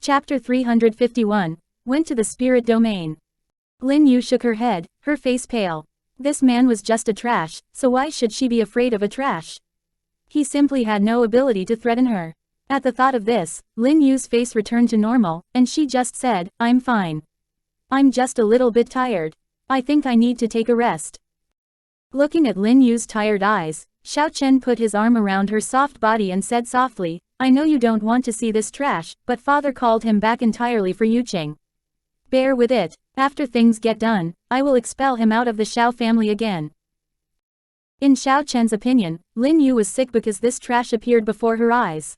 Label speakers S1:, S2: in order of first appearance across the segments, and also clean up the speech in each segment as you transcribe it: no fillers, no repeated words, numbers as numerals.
S1: Chapter 351. Went to the spirit domain. Lin Yu shook her head, her face pale. This man was just a trash, so why should she be afraid of a trash? He simply had no ability to threaten her. At the thought of this, Lin Yu's face returned to normal, and she just said, "I'm fine. I'm just a little bit tired. I think I need to take a rest." Looking at Lin Yu's tired eyes, Xiao Chen put his arm around her soft body and said softly, "I know you don't want to see this trash, but father called him back entirely for Yuqing. Bear with it. After things get done, I will expel him out of the Xiao family again." In Xiao Chen's opinion, Lin Yu was sick because this trash appeared before her eyes.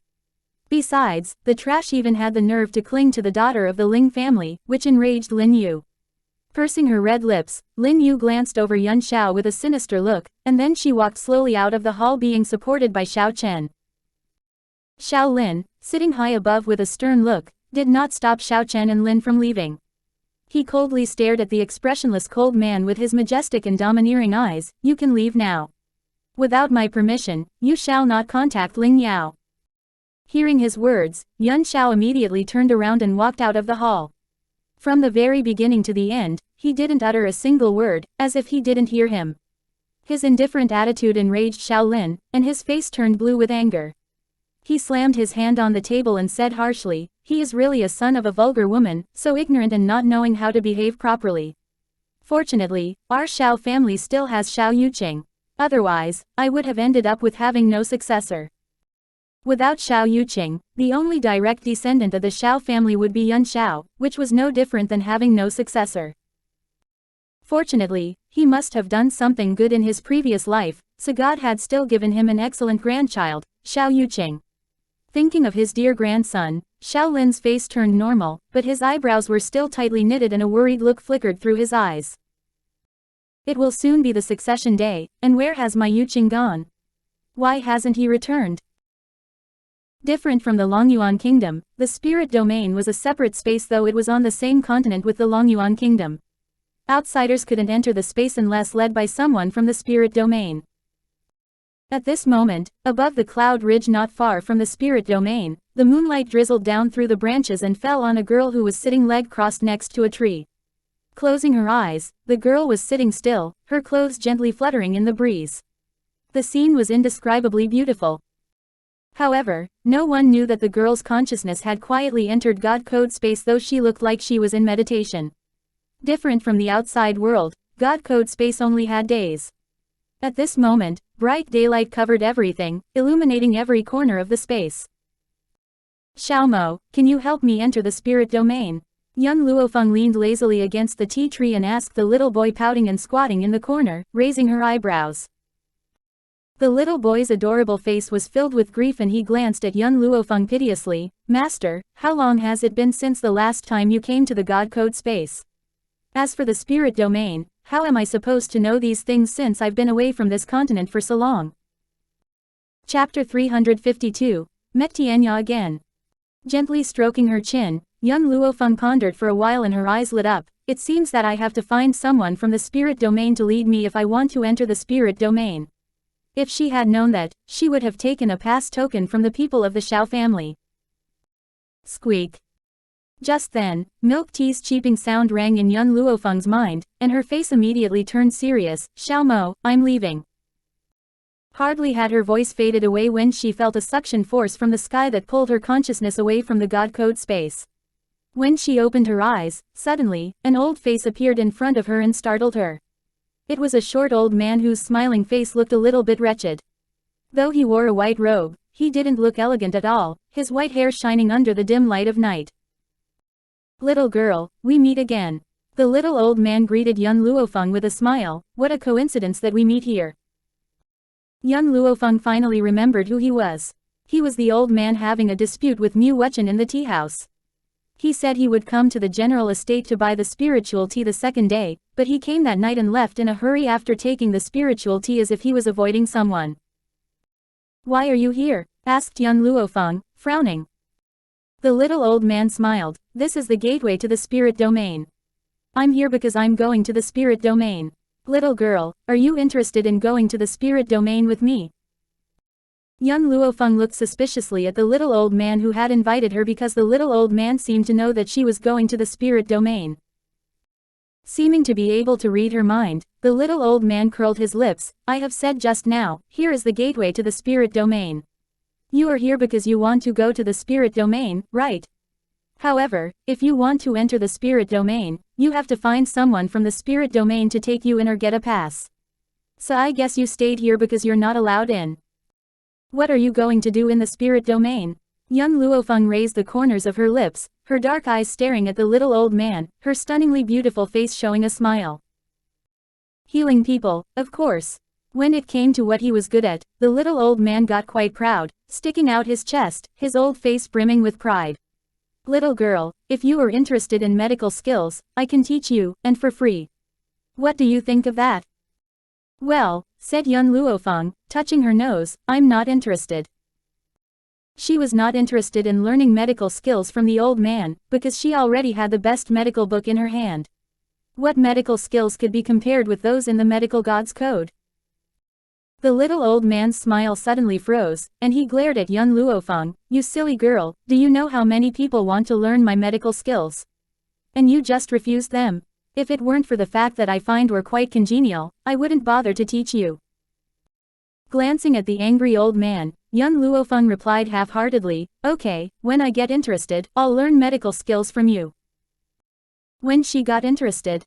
S1: Besides, the trash even had the nerve to cling to the daughter of the Ling family, which enraged Lin Yu. Pursing her red lips, Lin Yu glanced over Yun Xiao with a sinister look, and then she walked slowly out of the hall being supported by Xiao Chen. Xiao Lin, sitting high above with a stern look, did not stop Xiao Chen and Lin from leaving. He coldly stared at the expressionless cold man with his majestic and domineering eyes. "You can leave now. Without my permission, you shall not contact Ling Yao." Hearing his words, Yun Xiao immediately turned around and walked out of the hall. From the very beginning to the end, he didn't utter a single word, as if he didn't hear him. His indifferent attitude enraged Xiao Lin, and his face turned blue with anger. He slammed his hand on the table and said harshly, "He is really a son of a vulgar woman, so ignorant and not knowing how to behave properly. Fortunately, our Xiao family still has Xiao Yuqing. Otherwise, I would have ended up with having no successor." Without Xiao Yuqing, the only direct descendant of the Xiao family would be Yun Xiao, which was no different than having no successor. Fortunately, he must have done something good in his previous life, so God had still given him an excellent grandchild, Xiao Yuqing. Thinking of his dear grandson, Xiao Lin's face turned normal, but his eyebrows were still tightly knitted and a worried look flickered through his eyes. It will soon be the succession day, and where has my Yuqing gone? Why hasn't he returned? Different from the Longyuan kingdom, the spirit domain was a separate space though it was on the same continent with the Longyuan kingdom. Outsiders couldn't enter the space unless led by someone from the spirit domain. At this moment, above the cloud ridge not far from the spirit domain, the moonlight drizzled down through the branches and fell on a girl who was sitting leg crossed next to a tree. Closing her eyes, the girl was sitting still, her clothes gently fluttering in the breeze. The scene was indescribably beautiful. However, no one knew that the girl's consciousness had quietly entered God Code space though she looked like she was in meditation. Different from the outside world, God Code space only had days. At this moment, bright daylight covered everything, illuminating every corner of the space. "Xiaomo, can you help me enter the spirit domain?" Young Luo Feng leaned lazily against the tea tree and asked the little boy pouting and squatting in the corner, raising her eyebrows. The little boy's adorable face was filled with grief and he glanced at young Luo Feng piteously. "Master, how long has it been since the last time you came to the God Code space? As for the spirit domain, how am I supposed to know these things since I've been away from this continent for so long?" Chapter 352. Met Tianya again. Gently stroking her chin, young Luo Feng pondered for a while and her eyes lit up. "It seems that I have to find someone from the spirit domain to lead me if I want to enter the spirit domain." If she had known that, she would have taken a pass token from the people of the Xiao family. Squeak. Just then, milk tea's cheeping sound rang in young Luo Feng's mind, and her face immediately turned serious. "Xiaomo, I'm leaving." Hardly had her voice faded away when she felt a suction force from the sky that pulled her consciousness away from the God Code space. When she opened her eyes, suddenly, an old face appeared in front of her and startled her. It was a short old man whose smiling face looked a little bit wretched. Though he wore a white robe, he didn't look elegant at all, his white hair shining under the dim light of night. "Little girl, we meet again." The little old man greeted young Luo Feng with a smile. "What a coincidence that we meet here." Young Luo Feng finally remembered who he was. He was the old man having a dispute with Mu Wuchen in the tea house. He said he would come to the general estate to buy the spiritual tea the second day, but he came that night and left in a hurry after taking the spiritual tea as if he was avoiding someone. "Why are you here?" asked young Luo Feng, frowning. The little old man smiled. "This is the gateway to the spirit domain. I'm here because I'm going to the spirit domain. Little girl, are you interested in going to the spirit domain with me?" Young Luo Feng looked suspiciously at the little old man who had invited her because the little old man seemed to know that she was going to the spirit domain. Seeming to be able to read her mind, the little old man curled his lips. I have said just now, here is the gateway to the spirit domain. You are here because you want to go to the spirit domain, right? However, if you want to enter the spirit domain, you have to find someone from the spirit domain to take you in or get a pass. So I guess you stayed here because you're not allowed in. What are you going to do in the spirit domain? Young Luo Feng raised the corners of her lips, her dark eyes staring at the little old man, her stunningly beautiful face showing a smile. Healing people, of course. When it came to what he was good at, the little old man got quite proud, sticking out his chest, his old face brimming with pride. Little girl, if you are interested in medical skills, I can teach you, and for free. What do you think of that? Well, said young Luo Feng, touching her nose, I'm not interested. She was not interested in learning medical skills from the old man, because she already had the best medical book in her hand. What medical skills could be compared with those in the medical god's code? The little old man's smile suddenly froze, and he glared at young Luo Feng. You silly girl, do you know how many people want to learn my medical skills? And you just refused them. If it weren't for the fact that I find we're quite congenial, I wouldn't bother to teach you. Glancing at the angry old man, young Luo Feng replied half-heartedly, okay, when I get interested, I'll learn medical skills from you. When she got interested,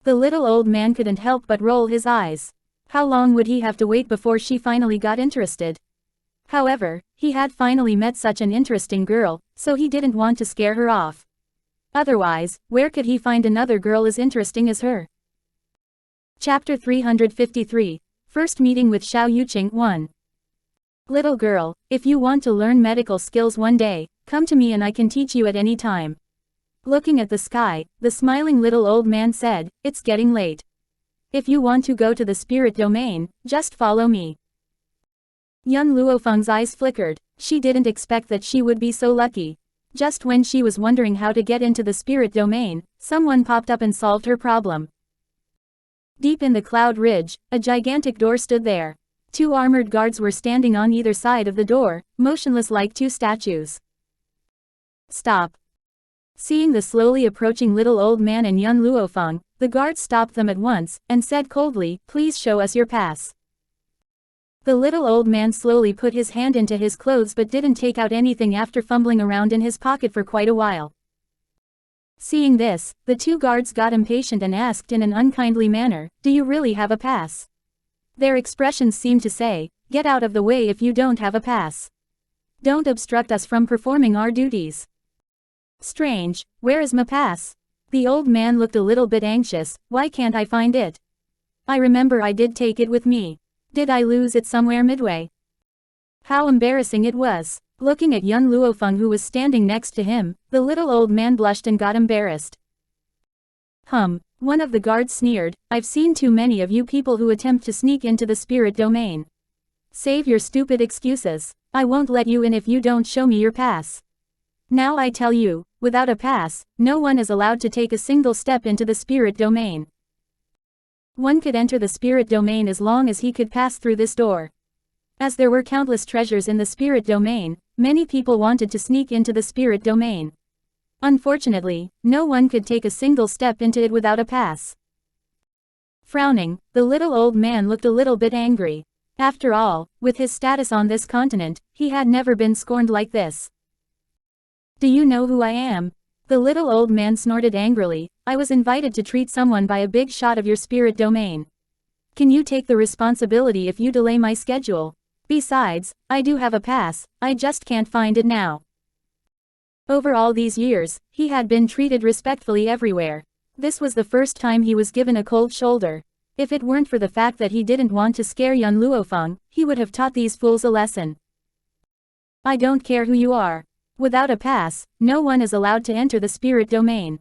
S1: the little old man couldn't help but roll his eyes. How long would he have to wait before she finally got interested? However, he had finally met such an interesting girl, so he didn't want to scare her off. Otherwise, where could he find another girl as interesting as her? Chapter 353. First Meeting with Xiao Yuqing 1. Little girl, if you want to learn medical skills one day, come to me and I can teach you at any time. Looking at the sky, the smiling little old man said, it's getting late. If you want to go to the spirit domain, just follow me. Young Luo Feng's eyes flickered. She didn't expect that she would be so lucky. Just when she was wondering how to get into the spirit domain, someone popped up and solved her problem. Deep in the cloud ridge, a gigantic door stood there. Two armored guards were standing on either side of the door, motionless like two statues. Stop. Seeing the slowly approaching little old man and young Luo Feng, the guards stopped them at once, and said coldly, please show us your pass. The little old man slowly put his hand into his clothes but didn't take out anything after fumbling around in his pocket for quite a while. Seeing this, the two guards got impatient and asked in an unkindly manner, do you really have a pass? Their expressions seemed to say, get out of the way if you don't have a pass. Don't obstruct us from performing our duties. Strange, where is my pass? The old man looked a little bit anxious, why can't I find it? I remember I did take it with me. Did I lose it somewhere midway? How embarrassing it was. Looking at young Luo Feng who was standing next to him, the little old man blushed and got embarrassed. One of the guards sneered, I've seen too many of you people who attempt to sneak into the spirit domain. Save your stupid excuses. I won't let you in if you don't show me your pass. Now I tell you, without a pass, no one is allowed to take a single step into the spirit domain. One could enter the spirit domain as long as he could pass through this door. As there were countless treasures in the spirit domain, many people wanted to sneak into the spirit domain. Unfortunately, no one could take a single step into it without a pass. Frowning, the little old man looked a little bit angry. After all, with his status on this continent, he had never been scorned like this. Do you know who I am? The little old man snorted angrily, I was invited to treat someone by a big shot of your spirit domain. Can you take the responsibility if you delay my schedule? Besides, I do have a pass, I just can't find it now. Over all these years, he had been treated respectfully everywhere. This was the first time he was given a cold shoulder. If it weren't for the fact that he didn't want to scare young Luo Feng, he would have taught these fools a lesson. I don't care who you are. Without a pass, no one is allowed to enter the spirit domain.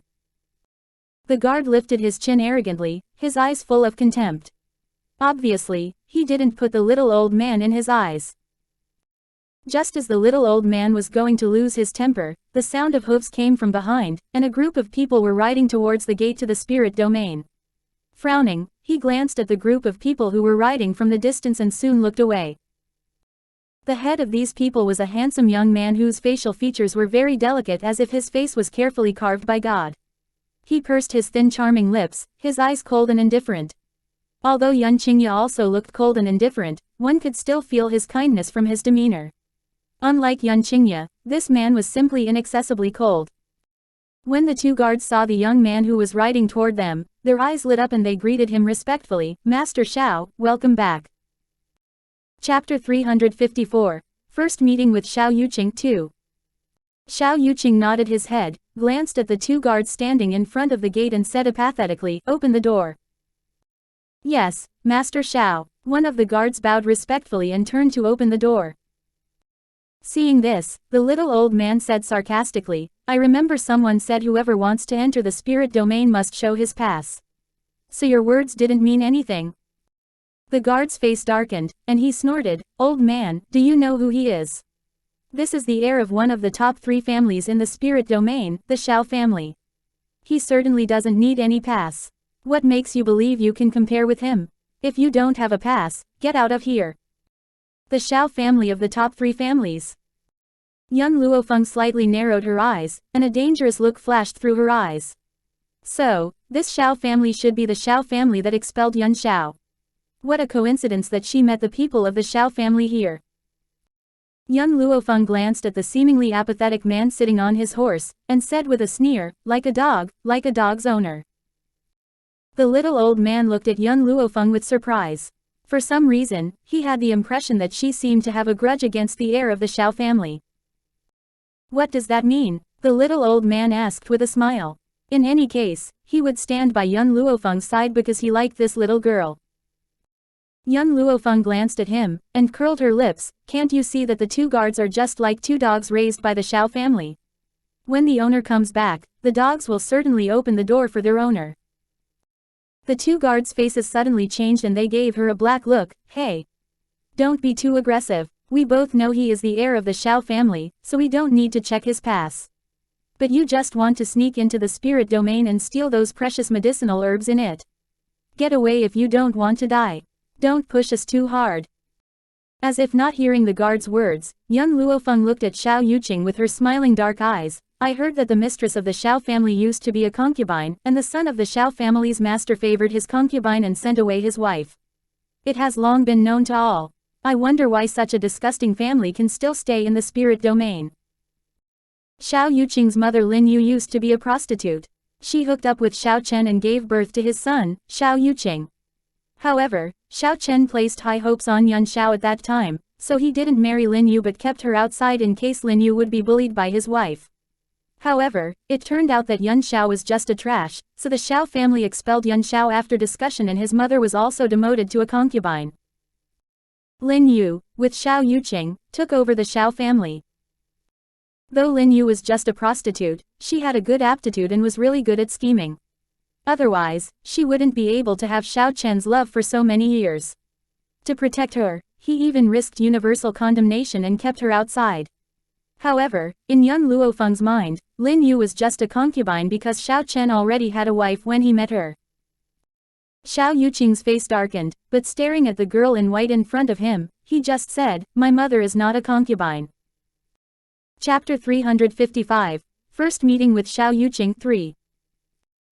S1: The guard lifted his chin arrogantly, his eyes full of contempt. Obviously, he didn't put the little old man in his eyes. Just as the little old man was going to lose his temper, the sound of hooves came from behind, and a group of people were riding towards the gate to the spirit domain. Frowning, he glanced at the group of people who were riding from the distance and soon looked away. The head of these people was a handsome young man whose facial features were very delicate, as if his face was carefully carved by God. He pursed his thin charming lips, his eyes cold and indifferent. Although Yan Qingye also looked cold and indifferent, one could still feel his kindness from his demeanor. Unlike Yan Qingye, this man was simply inaccessibly cold. When the two guards saw the young man who was riding toward them, their eyes lit up and they greeted him respectfully. "Master Xiao, welcome back." Chapter 354. First meeting with Xiao Yuqing 2. Xiao Yuqing nodded his head, glanced at the two guards standing in front of the gate and said apathetically, "Open the door." "Yes, Master Xiao." One of the guards bowed respectfully and turned to open the door. Seeing this, the little old man said sarcastically, "I remember someone said whoever wants to enter the spirit domain must show his pass. So your words didn't mean anything?" The guard's face darkened, and he snorted, "Old man, do you know who he is? This is the heir of one of the top 3 families in the spirit domain, the Xiao family. He certainly doesn't need any pass. What makes you believe you can compare with him? If you don't have a pass, get out of here." The Xiao family of the top 3 families. Young Luo Feng slightly narrowed her eyes, and a dangerous look flashed through her eyes. So, this Xiao family should be the Xiao family that expelled Yun Xiao. What a coincidence that she met the people of the Xiao family here. Young Luo Feng glanced at the seemingly apathetic man sitting on his horse, and said with a sneer, like a dog's owner." The little old man looked at young Luo Feng with surprise. For some reason, he had the impression that she seemed to have a grudge against the heir of the Xiao family. "What does that mean?" the little old man asked with a smile. In any case, he would stand by young Luo Feng's side because he liked this little girl. Young Luo Feng glanced at him, and curled her lips. "Can't you see that the two guards are just like 2 dogs raised by the Xiao family? When the owner comes back, the dogs will certainly open the door for their owner." The 2 guards' faces suddenly changed and they gave her a black look. "Hey! Don't be too aggressive. We both know he is the heir of the Xiao family, so we don't need to check his pass. But you just want to sneak into the spirit domain and steal those precious medicinal herbs in it. Get away if you don't want to die. Don't push us too hard." As if not hearing the guard's words, young Luo Feng looked at Xiao Yuqing with her smiling dark eyes. "I heard that the mistress of the Xiao family used to be a concubine, and the son of the Xiao family's master favored his concubine and sent away his wife. It has long been known to all. I wonder why such a disgusting family can still stay in the spirit domain." Xiao Yuqing's mother Lin Yu used to be a prostitute. She hooked up with Xiao Chen and gave birth to his son, Xiao Yuqing. However, Xiao Chen placed high hopes on Yun Xiao at that time, so he didn't marry Lin Yu but kept her outside in case Lin Yu would be bullied by his wife. However, it turned out that Yun Xiao was just a trash, so the Xiao family expelled Yun Xiao after discussion and his mother was also demoted to a concubine. Lin Yu, with Xiao Yuqing, took over the Xiao family. Though Lin Yu was just a prostitute, she had a good aptitude and was really good at scheming. Otherwise, she wouldn't be able to have Xiao Chen's love for so many years. To protect her, he even risked universal condemnation and kept her outside. However, in young Luo Feng's mind, Lin Yu was just a concubine because Xiao Chen already had a wife when he met her. Xiao Yuqing's face darkened, but staring at the girl in white in front of him, he just said, "My mother is not a concubine." Chapter 355. First meeting with Xiao Yuqing 3.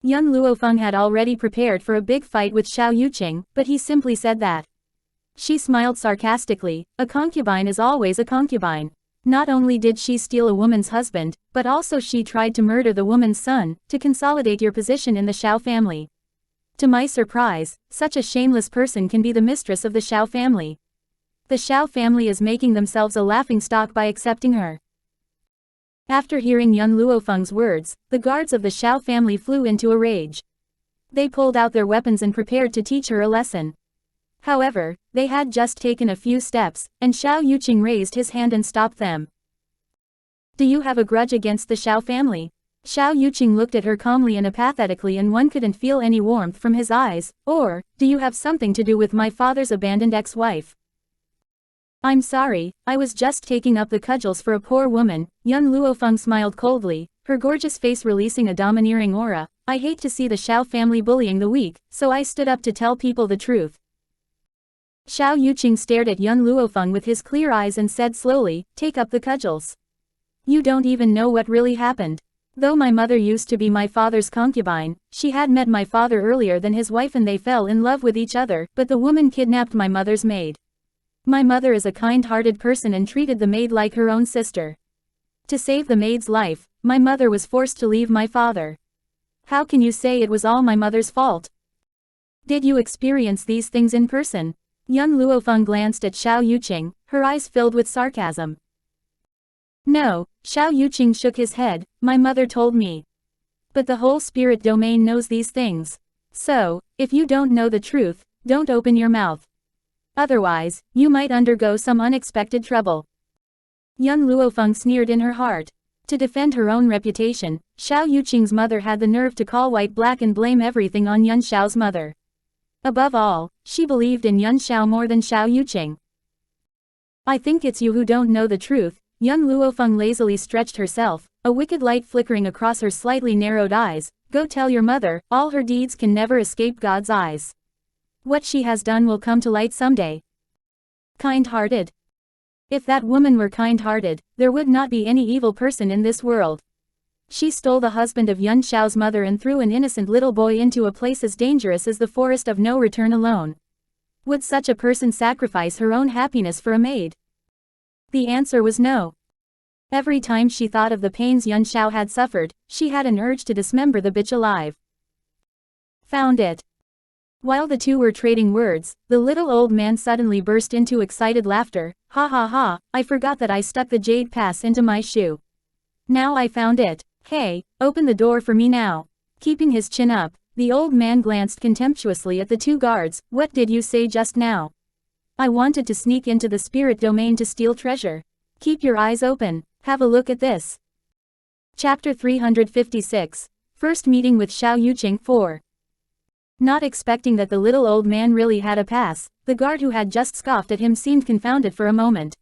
S1: Young Luo Feng had already prepared for a big fight with Xiao Yuqing, but he simply said that. She smiled sarcastically. "A concubine is always a concubine. Not only did she steal a woman's husband, but also she tried to murder the woman's son, to consolidate your position in the Xiao family. To my surprise, such a shameless person can be the mistress of the Xiao family. The Xiao family is making themselves a laughingstock by accepting her." After hearing young Luo Feng's words, the guards of the Xiao family flew into a rage. They pulled out their weapons and prepared to teach her a lesson. However, they had just taken a few steps, and Xiao Yuqing raised his hand and stopped them. "Do you have a grudge against the Xiao family?" Xiao Yuqing looked at her calmly and apathetically and one couldn't feel any warmth from his eyes. "Or, do you have something to do with my father's abandoned ex-wife?" "I'm sorry, I was just taking up the cudgels for a poor woman." Young Luo Feng smiled coldly, her gorgeous face releasing a domineering aura. "I hate to see the Xiao family bullying the weak, so I stood up to tell people the truth." Xiao Yuqing stared at young Luo Feng with his clear eyes and said slowly, "Take up the cudgels. You don't even know what really happened. Though my mother used to be my father's concubine, she had met my father earlier than his wife and they fell in love with each other, but the woman kidnapped my mother's maid. My mother is a kind-hearted person and treated the maid like her own sister. To save the maid's life, my mother was forced to leave my father. How can you say it was all my mother's fault? Did you experience these things in person?" Young Luo Feng glanced at Xiao Yuqing, her eyes filled with sarcasm. "No," Xiao Yuqing shook his head, "my mother told me. But the whole spirit domain knows these things. So, if you don't know the truth, don't open your mouth. Otherwise, you might undergo some unexpected trouble." Young Luo Feng sneered in her heart. To defend her own reputation, Xiao Yuqing's mother had the nerve to call white black and blame everything on Yun Xiao's mother. Above all, she believed in Yun Xiao more than Xiao Yuqing. "I think it's you who don't know the truth." Young Luo Feng lazily stretched herself, a wicked light flickering across her slightly narrowed eyes. "Go tell your mother, all her deeds can never escape God's eyes. What she has done will come to light someday." Kind-hearted? If that woman were kind-hearted, there would not be any evil person in this world. She stole the husband of Yun Xiao's mother and threw an innocent little boy into a place as dangerous as the forest of no return alone. Would such a person sacrifice her own happiness for a maid? The answer was no. Every time she thought of the pains Yun Xiao had suffered, she had an urge to dismember the bitch alive. Found it. While the two were trading words, the little old man suddenly burst into excited laughter. "Ha ha ha, I forgot that I stuck the jade pass into my shoe. Now I found it. Hey, open the door for me now." Keeping his chin up, the old man glanced contemptuously at the two guards. "What did you say just now?" "I wanted to sneak into the spirit domain to steal treasure." "Keep your eyes open. Have a look at this." Chapter 356. First meeting with Xiao Yuqing 4. Not expecting that the little old man really had a pass, the guard who had just scoffed at him seemed confounded for a moment.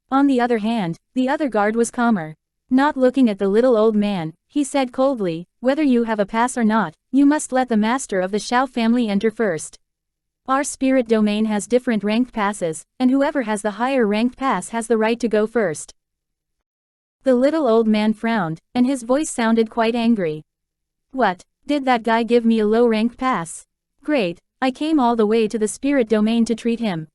S1: On the other hand, the other guard was calmer. Not looking at the little old man, he said coldly, "Whether you have a pass or not, you must let the master of the Xiao family enter first. Our spirit domain has different ranked passes, and whoever has the higher ranked pass has the right to go first." The little old man frowned, and his voice sounded quite angry. "What? Did that guy give me a low-ranked pass? Great, I came all the way to the spirit domain to treat him.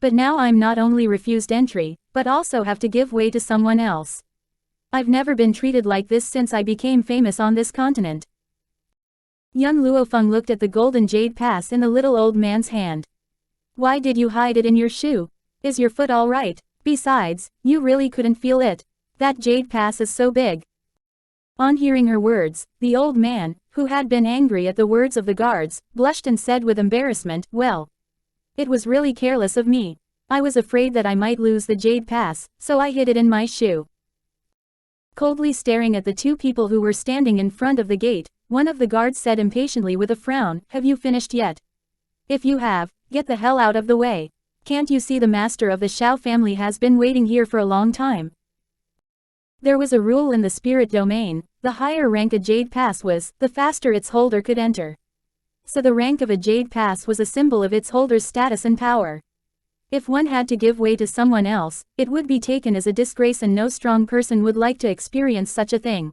S1: But now I'm not only refused entry, but also have to give way to someone else. I've never been treated like this since I became famous on this continent." Young Luo Feng looked at the golden jade pass in the little old man's hand. "Why did you hide it in your shoe? Is your foot all right? Besides, you really couldn't feel it. That jade pass is so big." On hearing her words, the old man, who had been angry at the words of the guards, blushed and said with embarrassment, "Well, it was really careless of me. I was afraid that I might lose the jade pass, so I hid it in my shoe." Coldly staring at the two people who were standing in front of the gate, one of the guards said impatiently with a frown, "Have you finished yet? If you have, get the hell out of the way. Can't you see the master of the Xiao family has been waiting here for a long time?" There was a rule in the spirit domain: the higher rank a jade pass was, the faster its holder could enter. So the rank of a jade pass was a symbol of its holder's status and power. If one had to give way to someone else, it would be taken as a disgrace, and no strong person would like to experience such a thing.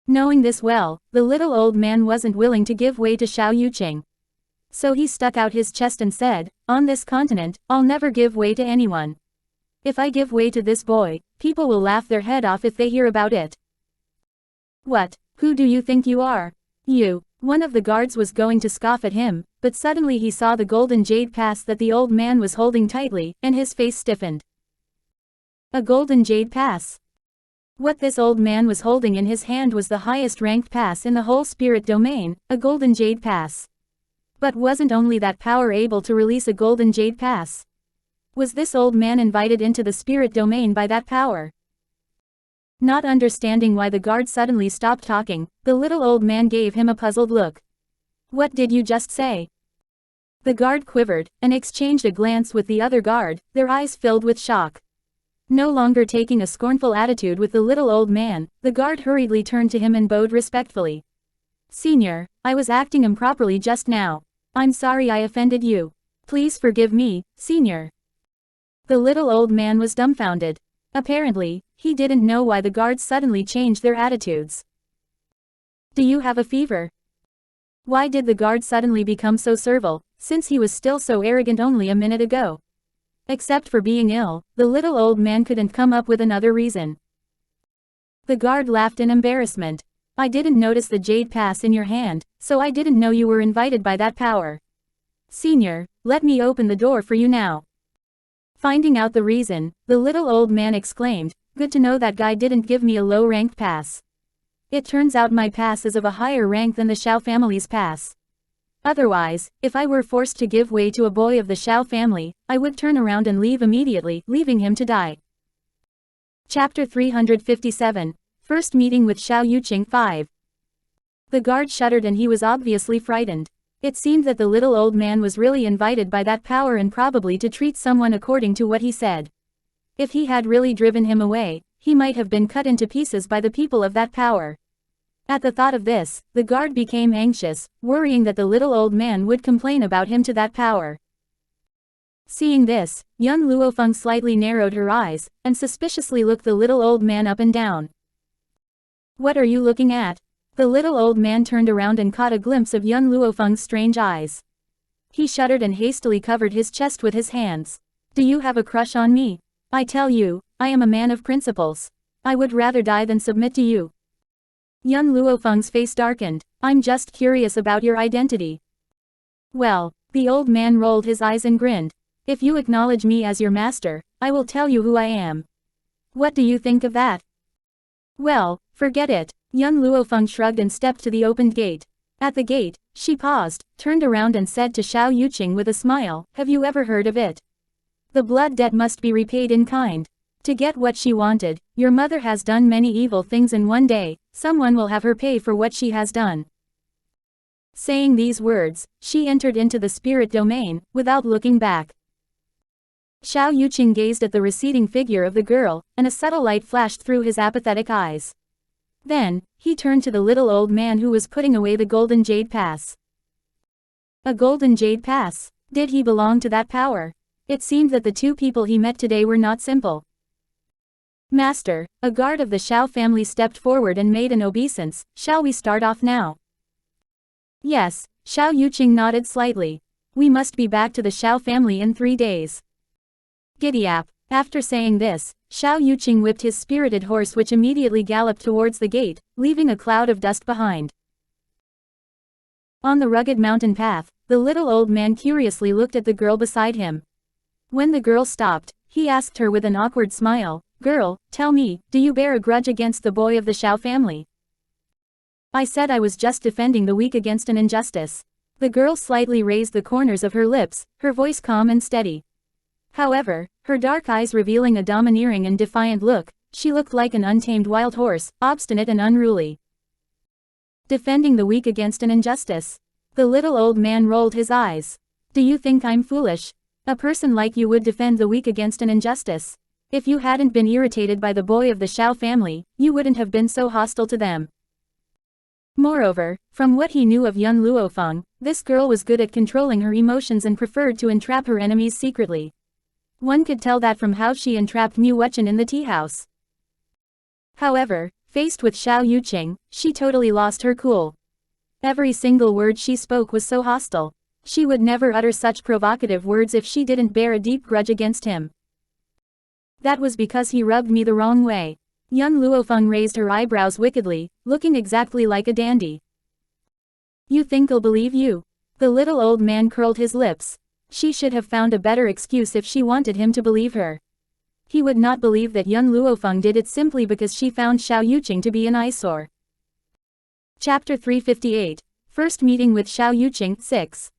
S1: Knowing this well, the little old man wasn't willing to give way to Xiao Yuqing. So he stuck out his chest and said, "On this continent, I'll never give way to anyone. If I give way to this boy, people will laugh their head off if they hear about it." "What? Who do you think you are? You?" One of the guards was going to scoff at him, but suddenly he saw the golden jade pass that the old man was holding tightly, and his face stiffened. A golden jade pass. What this old man was holding in his hand was the highest ranked pass in the whole spirit domain, a golden jade pass. But wasn't only that power able to release a golden jade pass? Was this old man invited into the spirit domain by that power? Not understanding why the guard suddenly stopped talking, the little old man gave him a puzzled look. "What did you just say?" The guard quivered, and exchanged a glance with the other guard, their eyes filled with shock. No longer taking a scornful attitude with the little old man, the guard hurriedly turned to him and bowed respectfully. "Senior, I was acting improperly just now. I'm sorry I offended you. Please forgive me, senior. The little old man was dumbfounded. Apparently, he didn't know why the guards suddenly changed their attitudes. Do you have a fever? Why did the guard suddenly become so servile, since he was still so arrogant only a minute ago? Except for being ill, the little old man couldn't come up with another reason. The guard laughed in embarrassment. I didn't notice the jade pass in your hand, so I didn't know you were invited by that power. Senior, let me open the door for you now. Finding out the reason, the little old man exclaimed, good to know that guy didn't give me a low-ranked pass. It turns out my pass is of a higher rank than the Xiao family's pass. Otherwise, if I were forced to give way to a boy of the Xiao family, I would turn around and leave immediately, leaving him to die. Chapter 357. First Meeting with Xiao Yuqing 5. The guard shuddered and he was obviously frightened. It seemed that the little old man was really invited by that power and probably to treat someone according to what he said. If he had really driven him away, he might have been cut into pieces by the people of that power. At the thought of this, the guard became anxious, worrying that the little old man would complain about him to that power. Seeing this, young Luo Feng slightly narrowed her eyes, and suspiciously looked the little old man up and down. What are you looking at? The little old man turned around and caught a glimpse of young Luo Feng's strange eyes. He shuddered and hastily covered his chest with his hands. Do you have a crush on me? I tell you, I am a man of principles. I would rather die than submit to you. Young Luo Feng's face darkened. I'm just curious about your identity. Well, the old man rolled his eyes and grinned. If you acknowledge me as your master, I will tell you who I am. What do you think of that? Well, forget it. Young Luo Feng shrugged and stepped to the opened gate. At the gate, she paused, turned around and said to Xiao Yuqing with a smile, have you ever heard of it? The blood debt must be repaid in kind. To get what she wanted, your mother has done many evil things and one day, someone will have her pay for what she has done. Saying these words, she entered into the spirit domain, without looking back. Xiao Yuqing gazed at the receding figure of the girl, and a subtle light flashed through his apathetic eyes. Then, he turned to the little old man who was putting away the golden jade pass. A golden jade pass? Did he belong to that power? It seemed that the two people he met today were not simple. Master, a guard of the Xiao family stepped forward and made an obeisance. Shall we start off now? Yes, Xiao Yuqing nodded slightly. We must be back to the Xiao family in 3 days. Giddy-ap. After saying this, Xiao Yuqing whipped his spirited horse which immediately galloped towards the gate, leaving a cloud of dust behind. On the rugged mountain path, the little old man curiously looked at the girl beside him. When the girl stopped, he asked her with an awkward smile, Girl, tell me, do you bear a grudge against the boy of the Xiao family? I said I was just defending the weak against an injustice. The girl slightly raised the corners of her lips, her voice calm and steady. However, her dark eyes revealing a domineering and defiant look, she looked like an untamed wild horse, obstinate and unruly. Defending the weak against an injustice. The little old man rolled his eyes. Do you think I'm foolish? A person like you would defend the weak against an injustice. If you hadn't been irritated by the boy of the Xiao family, you wouldn't have been so hostile to them. Moreover, from what he knew of young Luo Feng, this girl was good at controlling her emotions and preferred to entrap her enemies secretly. One could tell that from how she entrapped Mu Wuchen in the tea house. However, faced with Xiao Yuqing, she totally lost her cool. Every single word she spoke was so hostile. She would never utter such provocative words if she didn't bear a deep grudge against him. That was because he rubbed me the wrong way. Young Luo Feng raised her eyebrows wickedly, looking exactly like a dandy. You think I'll believe you? The little old man curled his lips. She should have found a better excuse if she wanted him to believe her. He would not believe that young Luo Feng did it simply because she found Xiao Yuqing to be an eyesore. Chapter 358. First Meeting with Xiao Yuqing 6.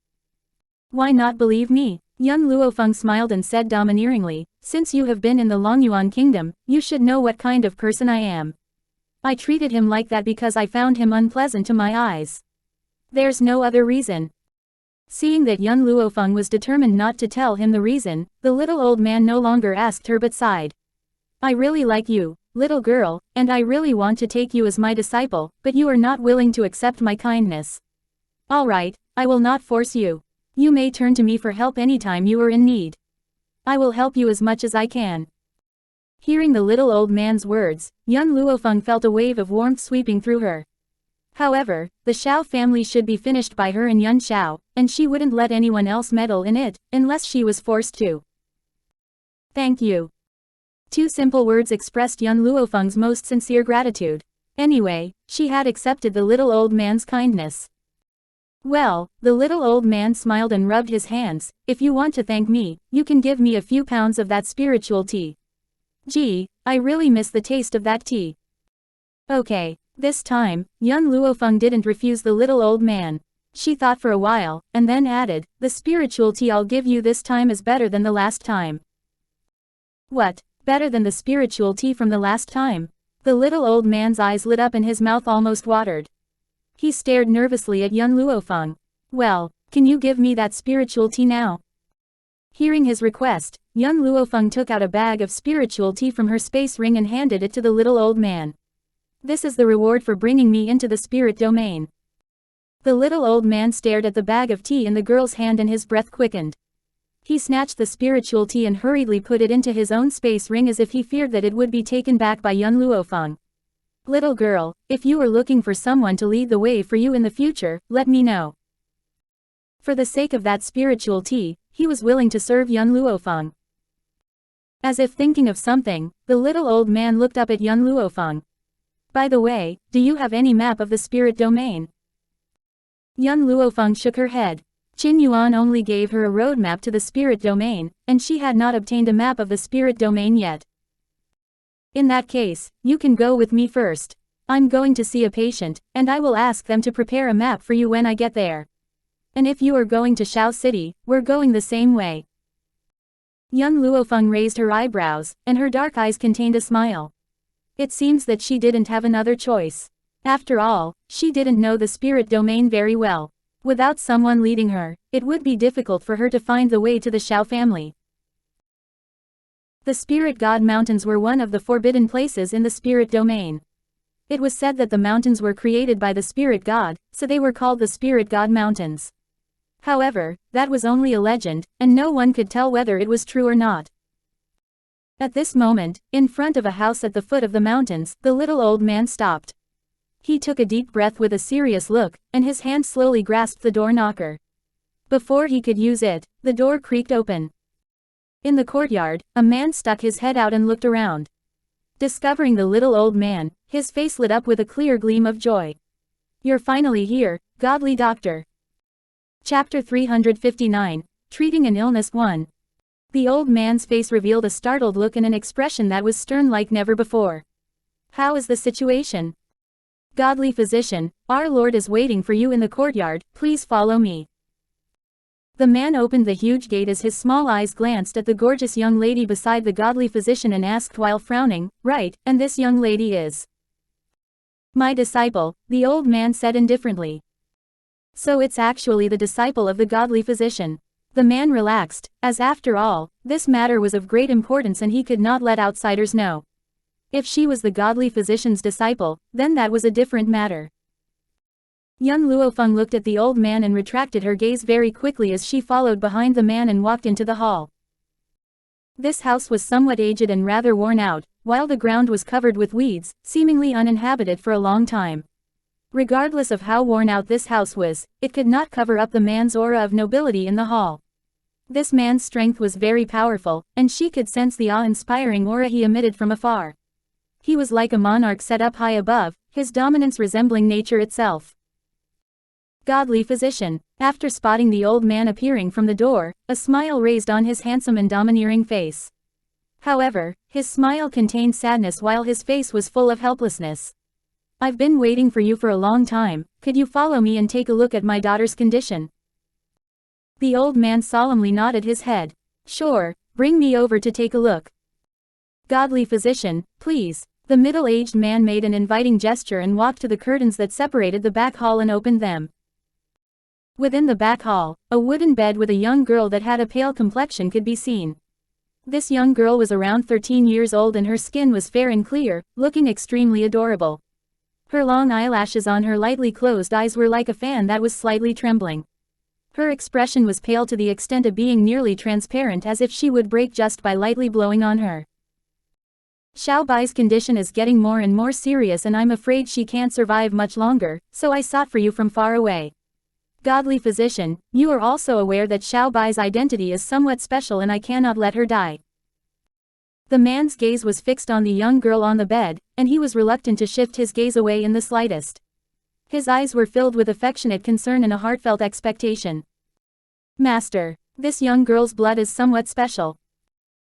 S1: Why not believe me? Young Luo Feng smiled and said domineeringly, since you have been in the Longyuan kingdom, you should know what kind of person I am. I treated him like that because I found him unpleasant to my eyes. There's no other reason. Seeing that young Luo Feng was determined not to tell him the reason, the little old man no longer asked her but sighed. I really like you, little girl, and I really want to take you as my disciple, but you are not willing to accept my kindness. Alright, I will not force you. You may turn to me for help anytime you are in need. I will help you as much as I can. Hearing the little old man's words, young Luo Feng felt a wave of warmth sweeping through her. However, the Xiao family should be finished by her and Yun Xiao, and she wouldn't let anyone else meddle in it, unless she was forced to. Thank you. Two simple words expressed young Luo Feng's most sincere gratitude. Anyway, she had accepted the little old man's kindness. Well, the little old man smiled and rubbed his hands. If you want to thank me, you can give me a few pounds of that spiritual tea. Gee, I really miss the taste of that tea. Okay. This time, young Luo Feng didn't refuse the little old man. She thought for a while, and then added, the spiritual tea I'll give you this time is better than the last time. What, better than the spiritual tea from the last time? The little old man's eyes lit up and his mouth almost watered. He stared nervously at young Luo Feng. Well, can you give me that spiritual tea now? Hearing his request, young Luo Feng took out a bag of spiritual tea from her space ring and handed it to the little old man. This is the reward for bringing me into the spirit domain. The little old man stared at the bag of tea in the girl's hand and his breath quickened. He snatched the spiritual tea and hurriedly put it into his own space ring as if he feared that it would be taken back by young Luo Feng. Little girl, if you are looking for someone to lead the way for you in the future, let me know. For the sake of that spiritual tea, he was willing to serve young Luo Feng. As if thinking of something, the little old man looked up at young Luo Feng. By the way, do you have any map of the spirit domain? Young Luo Feng shook her head. Qin Yuan only gave her a roadmap to the spirit domain, and she had not obtained a map of the spirit domain yet. In that case, you can go with me first. I'm going to see a patient, and I will ask them to prepare a map for you when I get there. And if you are going to Xiao City, we're going the same way. Young Luo Feng raised her eyebrows, and her dark eyes contained a smile. It seems that she didn't have another choice. After all, she didn't know the spirit domain very well. Without someone leading her, it would be difficult for her to find the way to the Xiao family. The Spirit God Mountains were one of the forbidden places in the spirit domain. It was said that the mountains were created by the Spirit God, so they were called the Spirit God Mountains. However, that was only a legend, and no one could tell whether it was true or not. At this moment, in front of a house at the foot of the mountains, the little old man stopped. He took a deep breath with a serious look, and his hand slowly grasped the door knocker. Before he could use it, the door creaked open. In the courtyard, a man stuck his head out and looked around. Discovering the little old man, his face lit up with a clear gleam of joy. You're finally here, godly doctor. Chapter 359, Treating an Illness 1. The old man's face revealed a startled look and an expression that was stern like never before. How is the situation? Godly physician, our Lord is waiting for you in the courtyard, please follow me. The man opened the huge gate as his small eyes glanced at the gorgeous young lady beside the godly physician and asked while frowning, right, and this young lady is my disciple, the old man said indifferently. So it's actually the disciple of the godly physician. The man relaxed, as after all, this matter was of great importance and he could not let outsiders know. If she was the godly physician's disciple, then that was a different matter. Young Luo Feng looked at the old man and retracted her gaze very quickly as she followed behind the man and walked into the hall. This house was somewhat aged and rather worn out, while the ground was covered with weeds, seemingly uninhabited for a long time. Regardless of how worn out this house was, it could not cover up the man's aura of nobility in the hall. This man's strength was very powerful, and she could sense the awe-inspiring aura he emitted from afar. He was like a monarch set up high above, his dominance resembling nature itself. Godly physician. After spotting the old man appearing from the door, a smile raised on his handsome and domineering face. However, his smile contained sadness while his face was full of helplessness. I've been waiting for you for a long time, could you follow me and take a look at my daughter's condition? The old man solemnly nodded his head. Sure, bring me over to take a look. Godly physician, please. The middle-aged man made an inviting gesture and walked to the curtains that separated the back hall and opened them. Within the back hall, a wooden bed with a young girl that had a pale complexion could be seen. This young girl was around 13 years old and her skin was fair and clear, looking extremely adorable. Her long eyelashes on her lightly closed eyes were like a fan that was slightly trembling. Her expression was pale to the extent of being nearly transparent, as if she would break just by lightly blowing on her. Xiao Bai's condition is getting more and more serious, and I'm afraid she can't survive much longer, so I sought for you from far away. Godly physician, you are also aware that Xiao Bai's identity is somewhat special and I cannot let her die. The man's gaze was fixed on the young girl on the bed, and he was reluctant to shift his gaze away in the slightest. His eyes were filled with affectionate concern and a heartfelt expectation. Master, this young girl's blood is somewhat special.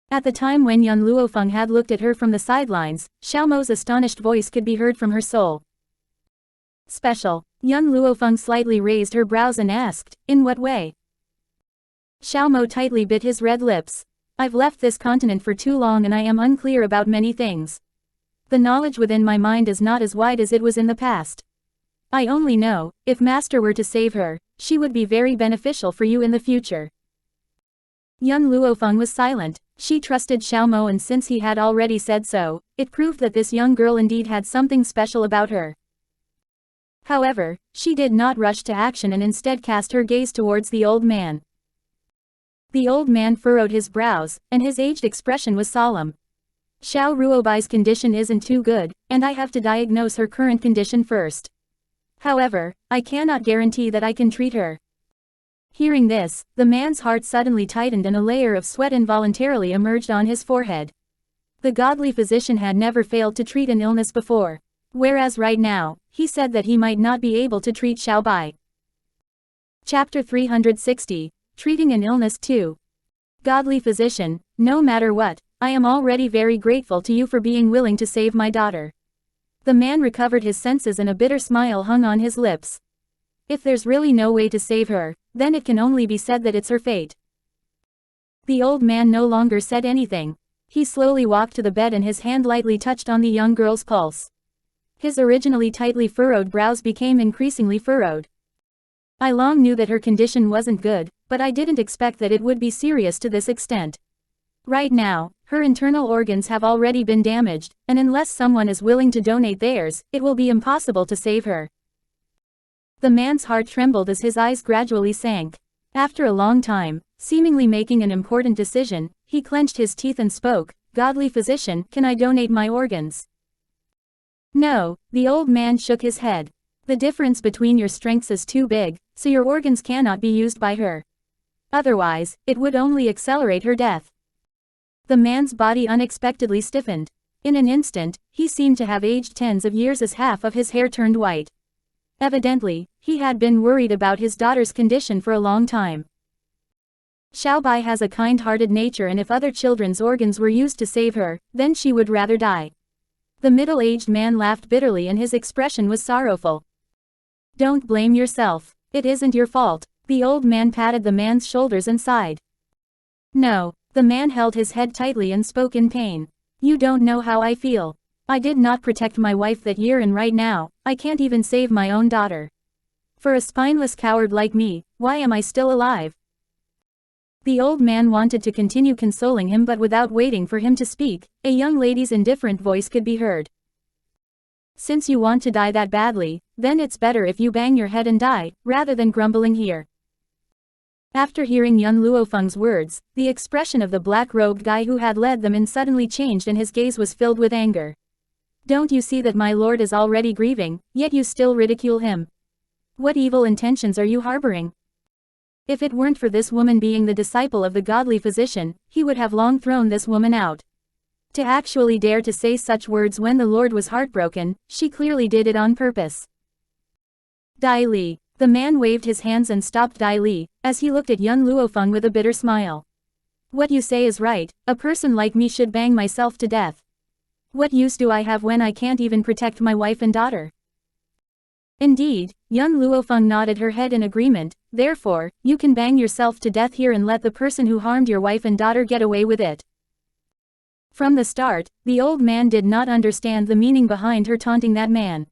S1: At the time when young Luo Feng had looked at her from the sidelines, Xiao Mo's astonished voice could be heard from her soul. Special. Young Luo Feng slightly raised her brows and asked, in what way? Xiao Mo tightly bit his red lips. I've left this continent for too long and I am unclear about many things. The knowledge within my mind is not as wide as it was in the past. I only know, if Master were to save her, she would be very beneficial for you in the future. Young Luo Feng was silent. She trusted Xiao Mo, and since he had already said so, it proved that this young girl indeed had something special about her. However, she did not rush to action and instead cast her gaze towards the old man. The old man furrowed his brows, and his aged expression was solemn. Xiao Ruobai's condition isn't too good, and I have to diagnose her current condition first. However, I cannot guarantee that I can treat her. Hearing this, the man's heart suddenly tightened and a layer of sweat involuntarily emerged on his forehead. The godly physician had never failed to treat an illness before. Whereas right now, he said that he might not be able to treat Xiao Bai. Chapter 360, Treating an Illness 2. Godly physician, no matter what, I am already very grateful to you for being willing to save my daughter. The man recovered his senses and a bitter smile hung on his lips. If there's really no way to save her, then it can only be said that it's her fate. The old man no longer said anything. He slowly walked to the bed and his hand lightly touched on the young girl's pulse. His originally tightly furrowed brows became increasingly furrowed. I long knew that her condition wasn't good, but I didn't expect that it would be serious to this extent. Right now, her internal organs have already been damaged, and unless someone is willing to donate theirs, it will be impossible to save her. The man's heart trembled as his eyes gradually sank. After a long time, seemingly making an important decision, he clenched his teeth and spoke, "Godly physician, can I donate my organs?" "No," the old man shook his head. "The difference between your strengths is too big, so your organs cannot be used by her. Otherwise, it would only accelerate her death." The man's body unexpectedly stiffened. In an instant, he seemed to have aged tens of years as half of his hair turned white. Evidently, he had been worried about his daughter's condition for a long time. Xiao Bai has a kind-hearted nature, and if other children's organs were used to save her, then she would rather die. The middle-aged man laughed bitterly and his expression was sorrowful. "Don't blame yourself. It isn't your fault." The old man patted the man's shoulders and sighed. "No." The man held his head tightly and spoke in pain. "You don't know how I feel. I did not protect my wife that year, and right now, I can't even save my own daughter. For a spineless coward like me, why am I still alive?" The old man wanted to continue consoling him, but without waiting for him to speak, a young lady's indifferent voice could be heard. "Since you want to die that badly, then it's better if you bang your head and die, rather than grumbling here." After hearing young Luo Feng's words, the expression of the black-robed guy who had led them in suddenly changed and his gaze was filled with anger. "Don't you see that my lord is already grieving, yet you still ridicule him? What evil intentions are you harboring? If it weren't for this woman being the disciple of the godly physician, he would have long thrown this woman out. To actually dare to say such words when the lord was heartbroken, she clearly did it on purpose." Dai Li. The man waved his hands and stopped Dai Li, as he looked at young Luo Feng with a bitter smile. "What you say is right, a person like me should bang myself to death. What use do I have when I can't even protect my wife and daughter?" "Indeed," young Luo Feng nodded her head in agreement, "therefore, you can bang yourself to death here and let the person who harmed your wife and daughter get away with it." From the start, the old man did not understand the meaning behind her taunting that man.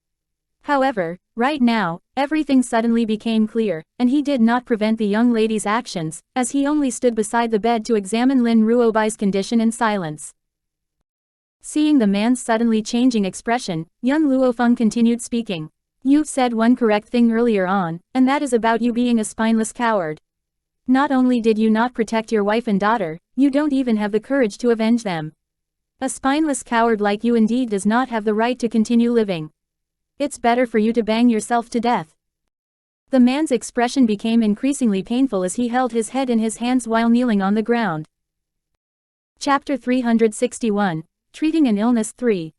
S1: However, right now, everything suddenly became clear, and he did not prevent the young lady's actions, as he only stood beside the bed to examine Lin Ruobai's condition in silence. Seeing the man's suddenly changing expression, young Luo Feng continued speaking. You've said one correct thing earlier on, and that is about you being a spineless coward. Not only did you not protect your wife and daughter, you don't even have the courage to avenge them. A spineless coward like you indeed does not have the right to continue living. It's better for you to bang yourself to death. The man's expression became increasingly painful as he held his head in his hands while kneeling on the ground. Chapter 361, Treating an Illness 3.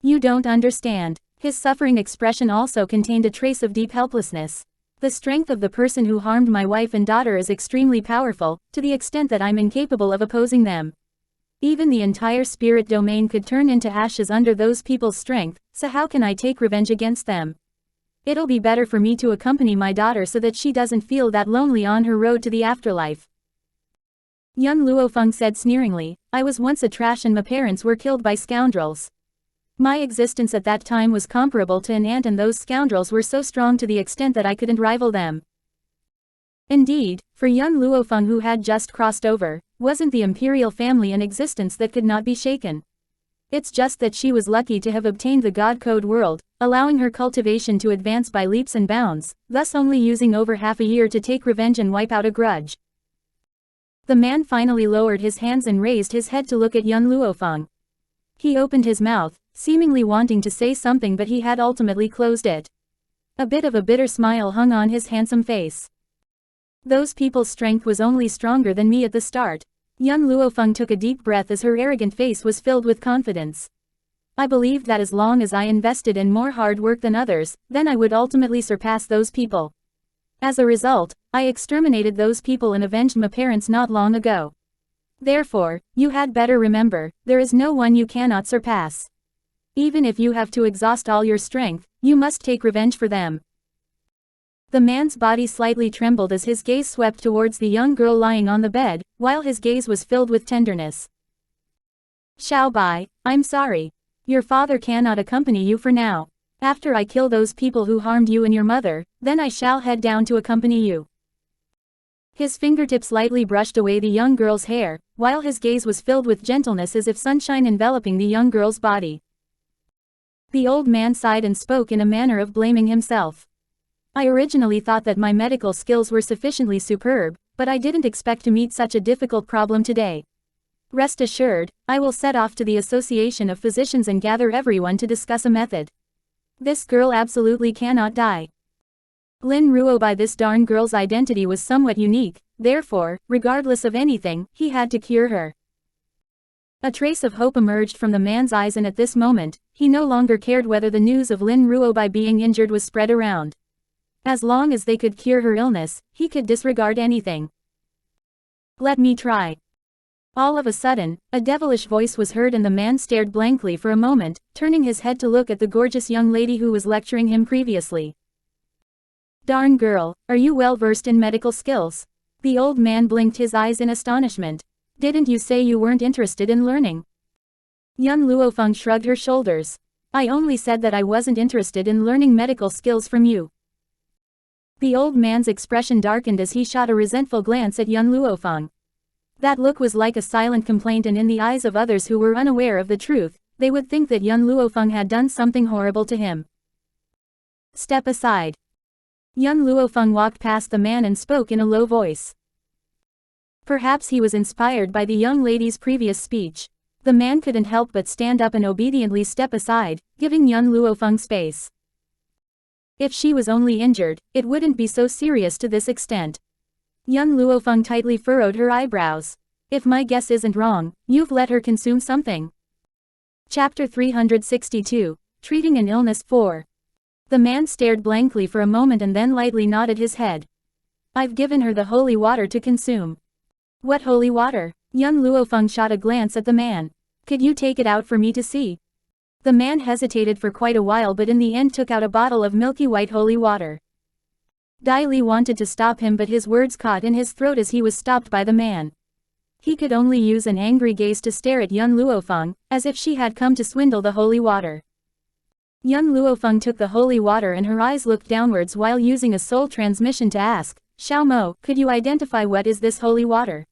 S1: You don't understand. His suffering expression also contained a trace of deep helplessness. The strength of the person who harmed my wife and daughter is extremely powerful, to the extent that I'm incapable of opposing them. Even the entire spirit domain could turn into ashes under those people's strength, so how can I take revenge against them? It'll be better for me to accompany my daughter so that she doesn't feel that lonely on her road to the afterlife. Young Luo Feng said sneeringly, I was once a trash and my parents were killed by scoundrels. My existence at that time was comparable to an ant and those scoundrels were so strong to the extent that I couldn't rival them. Indeed, for young Luo Feng who had just crossed over, wasn't the imperial family an existence that could not be shaken. It's just that she was lucky to have obtained the God Code world, allowing her cultivation to advance by leaps and bounds, thus only using over half a year to take revenge and wipe out a grudge. The man finally lowered his hands and raised his head to look at young Luo Feng. He opened his mouth, seemingly wanting to say something, but he had ultimately closed it. A bit of a bitter smile hung on his handsome face. Those people's strength was only stronger than me at the start. Young Luo Feng took a deep breath as her arrogant face was filled with confidence. I believed that as long as I invested in more hard work than others, then I would ultimately surpass those people. As a result, I exterminated those people and avenged my parents not long ago. Therefore, you had better remember, there is no one you cannot surpass. Even if you have to exhaust all your strength, you must take revenge for them. The man's body slightly trembled as his gaze swept towards the young girl lying on the bed, while his gaze was filled with tenderness. Xiao Bai, I'm sorry. Your father cannot accompany you for now. After I kill those people who harmed you and your mother, then I shall head down to accompany you. His fingertips lightly brushed away the young girl's hair, while his gaze was filled with gentleness as if sunshine enveloping the young girl's body. The old man sighed and spoke in a manner of blaming himself. I originally thought that my medical skills were sufficiently superb, but I didn't expect to meet such a difficult problem today. Rest assured, I will set off to the Association of Physicians and gather everyone to discuss a method. This girl absolutely cannot die. Lin Ruo by this darn girl's identity was somewhat unique, therefore, regardless of anything, he had to cure her. A trace of hope emerged from the man's eyes, and at this moment, he no longer cared whether the news of Lin Ruo by being injured was spread around. As long as they could cure her illness, he could disregard anything. Let me try. All of a sudden, a devilish voice was heard and the man stared blankly for a moment, turning his head to look at the gorgeous young lady who was lecturing him previously. Darn girl, are you well versed in medical skills? The old man blinked his eyes in astonishment. Didn't you say you weren't interested in learning? Young Luo Feng shrugged her shoulders. I only said that I wasn't interested in learning medical skills from you. The old man's expression darkened as he shot a resentful glance at young Luo Feng. That look was like a silent complaint, and in the eyes of others who were unaware of the truth, they would think that young Luo Feng had done something horrible to him. Step aside. Young Luo Feng walked past the man and spoke in a low voice. Perhaps he was inspired by the young lady's previous speech. The man couldn't help but stand up and obediently step aside, giving young Luo Feng space. If she was only injured, it wouldn't be so serious to this extent. Young Luo Feng tightly furrowed her eyebrows. If my guess isn't wrong, you've let her consume something. Chapter 362, Treating an Illness 4. The man stared blankly for a moment and then lightly nodded his head. I've given her the holy water to consume. What holy water? Young Luo Feng shot a glance at the man. Could you take it out for me to see? The man hesitated for quite a while, but in the end took out a bottle of milky white holy water. Dai Li wanted to stop him, but his words caught in his throat as he was stopped by the man. He could only use an angry gaze to stare at young Luo Feng, as if she had come to swindle the holy water. Young Luo Feng took the holy water and her eyes looked downwards while using a soul transmission to ask, Xiao Mo, could you identify what is this holy water?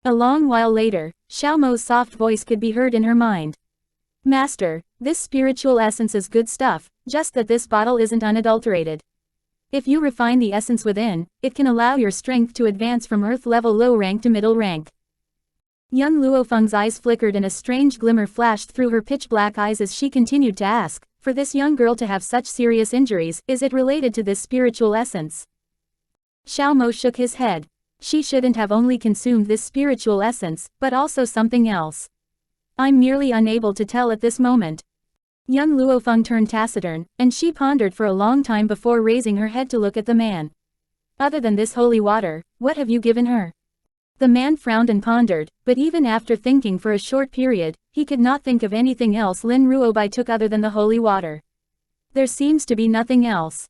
S1: A long while later, Xiao Mo's soft voice could be heard in her mind. Master, this spiritual essence is good stuff, Just that this bottle isn't unadulterated. If you refine the essence within, it can allow your strength to advance from earth-level low rank to middle rank. Young Luo Feng's eyes flickered and a strange glimmer flashed through her pitch-black eyes as she continued to ask, for this young girl to have such serious injuries, is it related to this spiritual essence? Xiao Mo shook his head. She shouldn't have only consumed this spiritual essence, but also something else. I'm merely unable to tell at this moment. Young Luo Feng turned taciturn, and she pondered for a long time before raising her head to look at the man. Other than this holy water, what have you given her? The man frowned and pondered, but even after thinking for a short period, he could not think of anything else Lin Ruobai took other than the holy water. There seems to be nothing else.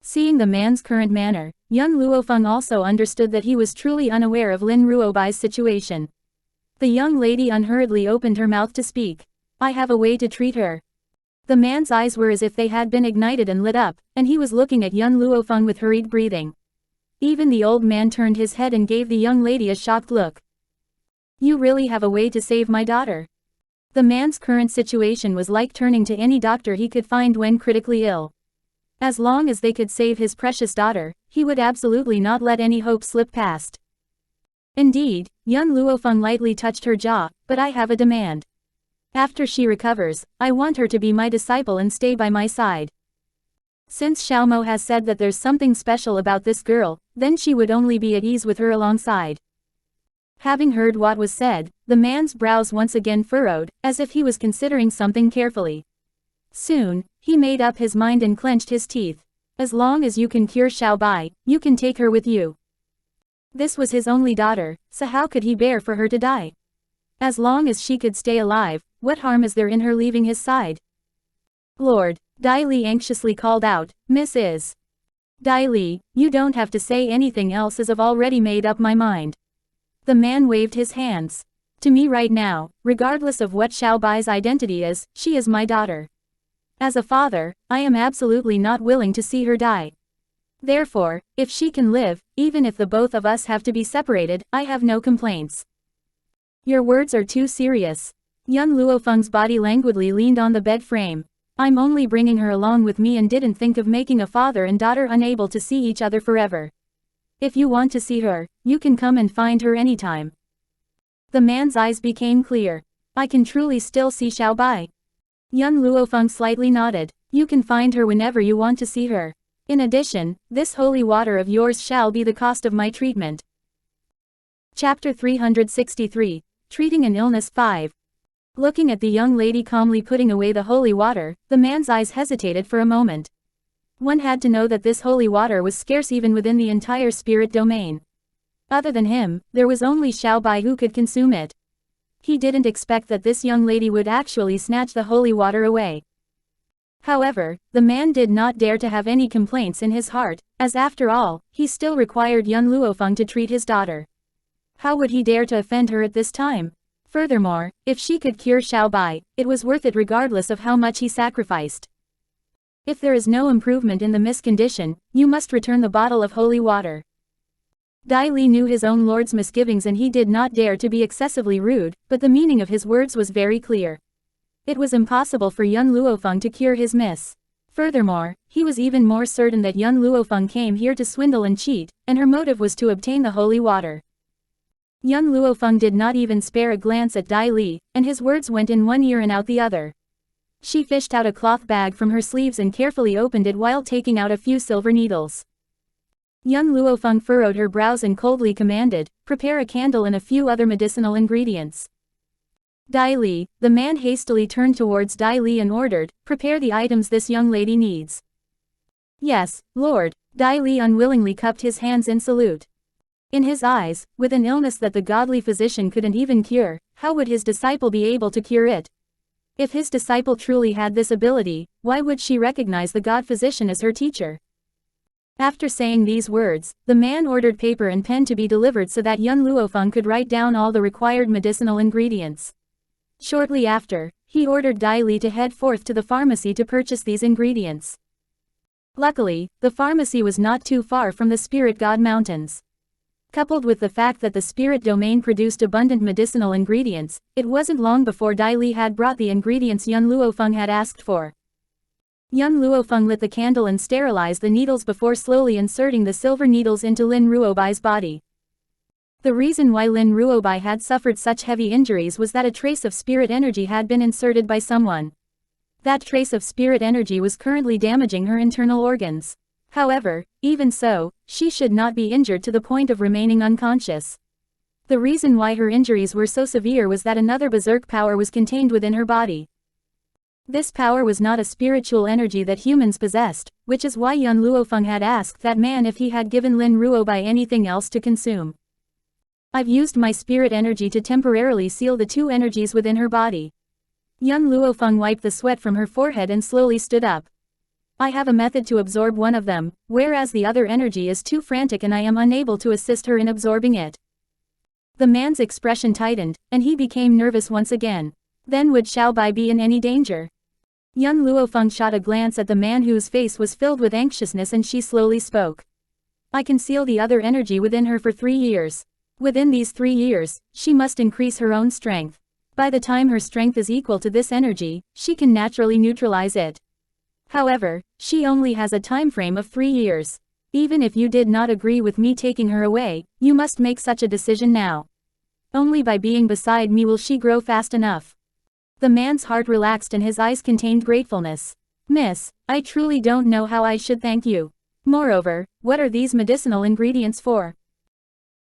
S1: Seeing the man's current manner, young Luo Feng also understood that he was truly unaware of Lin Ruobai's situation. The young lady unhurriedly opened her mouth to speak. I have a way to treat her. The man's eyes were as if they had been ignited and lit up, and he was looking at young Luo Feng with hurried breathing. Even the old man turned his head and gave the young lady a shocked look. You really have a way to save my daughter? The man's current situation was like turning to any doctor he could find when critically ill. As long as they could save his precious daughter, he would absolutely not let any hope slip past. Indeed, young Luo Feng lightly touched her jaw, but I have a demand. After she recovers, I want her to be my disciple and stay by my side. Since Xiao Mo has said that there's something special about this girl, then she would only be at ease with her alongside. Having heard what was said, the man's brows once again furrowed, as if he was considering something carefully. Soon, he made up his mind and clenched his teeth. As long as you can cure Xiao Bai, you can take her with you. This was his only daughter, so how could he bear for her to die? As long as she could stay alive, what harm is there in her leaving his side? Lord, Dai Li anxiously called out, Mrs. Dai Li, you don't have to say anything else as I've already made up my mind. The man waved his hands. To me right now, regardless of what Xiao Bai's identity is, she is my daughter. As a father, I am absolutely not willing to see her die. Therefore, if she can live, even if the both of us have to be separated, I have no complaints. Your words are too serious. Young Luo Feng's body languidly leaned on the bed frame. I'm only bringing her along with me and didn't think of making a father and daughter unable to see each other forever. If you want to see her, you can come and find her anytime. The man's eyes became clear. I can truly still see Xiao Bai. Young Luo Feng slightly nodded. You can find her whenever you want to see her. In addition, this holy water of yours shall be the cost of my treatment. Chapter 363, Treating an Illness 5. Looking at the young lady calmly putting away the holy water, the man's eyes hesitated for a moment. One had to know that this holy water was scarce even within the entire spirit domain. Other than him, there was only Xiao Bai who could consume it. He didn't expect that this young lady would actually snatch the holy water away. However, the man did not dare to have any complaints in his heart, as after all, he still required young Luo Feng to treat his daughter. How would he dare to offend her at this time? Furthermore, if she could cure Xiao Bai, it was worth it regardless of how much he sacrificed. If there is no improvement in the miscondition, you must return the bottle of holy water. Dai Li knew his own lord's misgivings and he did not dare to be excessively rude, but the meaning of his words was very clear. It was impossible for young Luo Feng to cure his miss. Furthermore, he was even more certain that young Luo Feng came here to swindle and cheat, and her motive was to obtain the holy water. Young Luo Feng did not even spare a glance at Dai Li, and his words went in one ear and out the other. She fished out a cloth bag from her sleeves and carefully opened it while taking out a few silver needles. Young Luo Feng furrowed her brows and coldly commanded, prepare a candle and a few other medicinal ingredients. Dai Li, the man hastily turned towards Dai Li and ordered, prepare the items this young lady needs. Yes, Lord, Dai Li unwillingly cupped his hands in salute. In his eyes, with an illness that the godly physician couldn't even cure, how would his disciple be able to cure it? If his disciple truly had this ability, why would she recognize the god physician as her teacher? After saying these words, the man ordered paper and pen to be delivered so that young Luo Feng could write down all the required medicinal ingredients. Shortly after, he ordered Dai Li to head forth to the pharmacy to purchase these ingredients. Luckily, the pharmacy was not too far from the Spirit God Mountains. Coupled with the fact that the spirit domain produced abundant medicinal ingredients, it wasn't long before Dai Li had brought the ingredients young Luo Feng had asked for. Young Luo Feng lit the candle and sterilized the needles before slowly inserting the silver needles into Lin Ruobai's body. The reason why Lin Ruobai had suffered such heavy injuries was that a trace of spirit energy had been inserted by someone. That trace of spirit energy was currently damaging her internal organs. However, even so, she should not be injured to the point of remaining unconscious. The reason why her injuries were so severe was that another berserk power was contained within her body. This power was not a spiritual energy that humans possessed, which is why Young Luo Feng had asked that man if he had given Lin Ruobai anything else to consume. I've used my spirit energy to temporarily seal the two energies within her body. Young Luo Feng wiped the sweat from her forehead and slowly stood up. I have a method to absorb one of them, whereas the other energy is too frantic and I am unable to assist her in absorbing it. The man's expression tightened, and he became nervous once again. Then would Xiao Bai be in any danger? Young Luo Feng shot a glance at the man whose face was filled with anxiousness and she slowly spoke. I can seal the other energy within her for 3 years. Within these 3 years, she must increase her own strength. By the time her strength is equal to this energy, she can naturally neutralize it. However, she only has a time frame of 3 years. Even if you did not agree with me taking her away, you must make such a decision now. Only by being beside me will she grow fast enough. The man's heart relaxed and his eyes contained gratefulness. Miss, I truly don't know how I should thank you. Moreover, what are these medicinal ingredients for?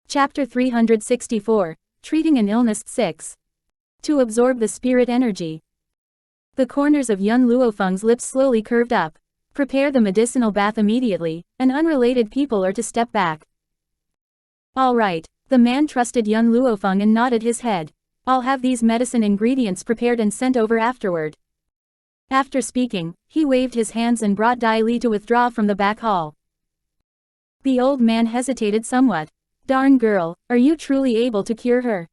S1: Chapter 364, Treating an Illness 6. To absorb the spirit energy. The corners of Young Luo Feng's lips slowly curved up. Prepare the medicinal bath immediately, and unrelated people are to step back. All right, the man trusted Young Luo Feng and nodded his head. I'll have these medicine ingredients prepared and sent over afterward. After speaking, he waved his hands and brought Dai Li to withdraw from the back hall. The old man hesitated somewhat. Darn girl, are you truly able to cure her?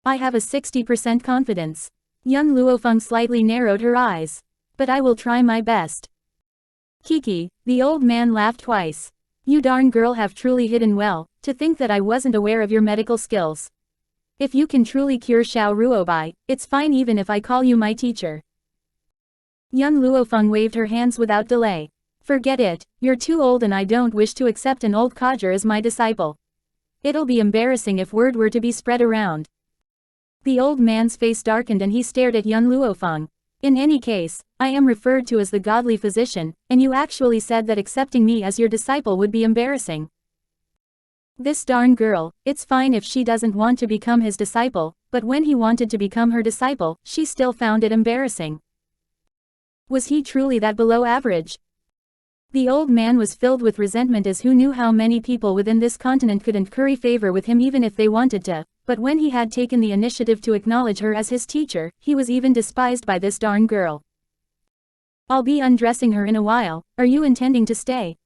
S1: I have a 60% confidence. Young Luo Feng slightly narrowed her eyes. But I will try my best. Kiki, the old man laughed twice. You darn girl have truly hidden well, to think that I wasn't aware of your medical skills. If you can truly cure Xiao Ruobai, it's fine even if I call you my teacher. Young Luo Feng waved her hands without delay. Forget it, you're too old and I don't wish to accept an old codger as my disciple. It'll be embarrassing if word were to be spread around. The old man's face darkened and he stared at Young Luo Feng. In any case, I am referred to as the godly physician, and you actually said that accepting me as your disciple would be embarrassing. This darn girl, it's fine if she doesn't want to become his disciple, but when he wanted to become her disciple, she still found it embarrassing. Was he truly that below average? The old man was filled with resentment as who knew how many people within this continent couldn't curry favor with him even if they wanted to, but when he had taken the initiative to acknowledge her as his teacher, he was even despised by this darn girl. I'll be undressing her in a while, are you intending to stay?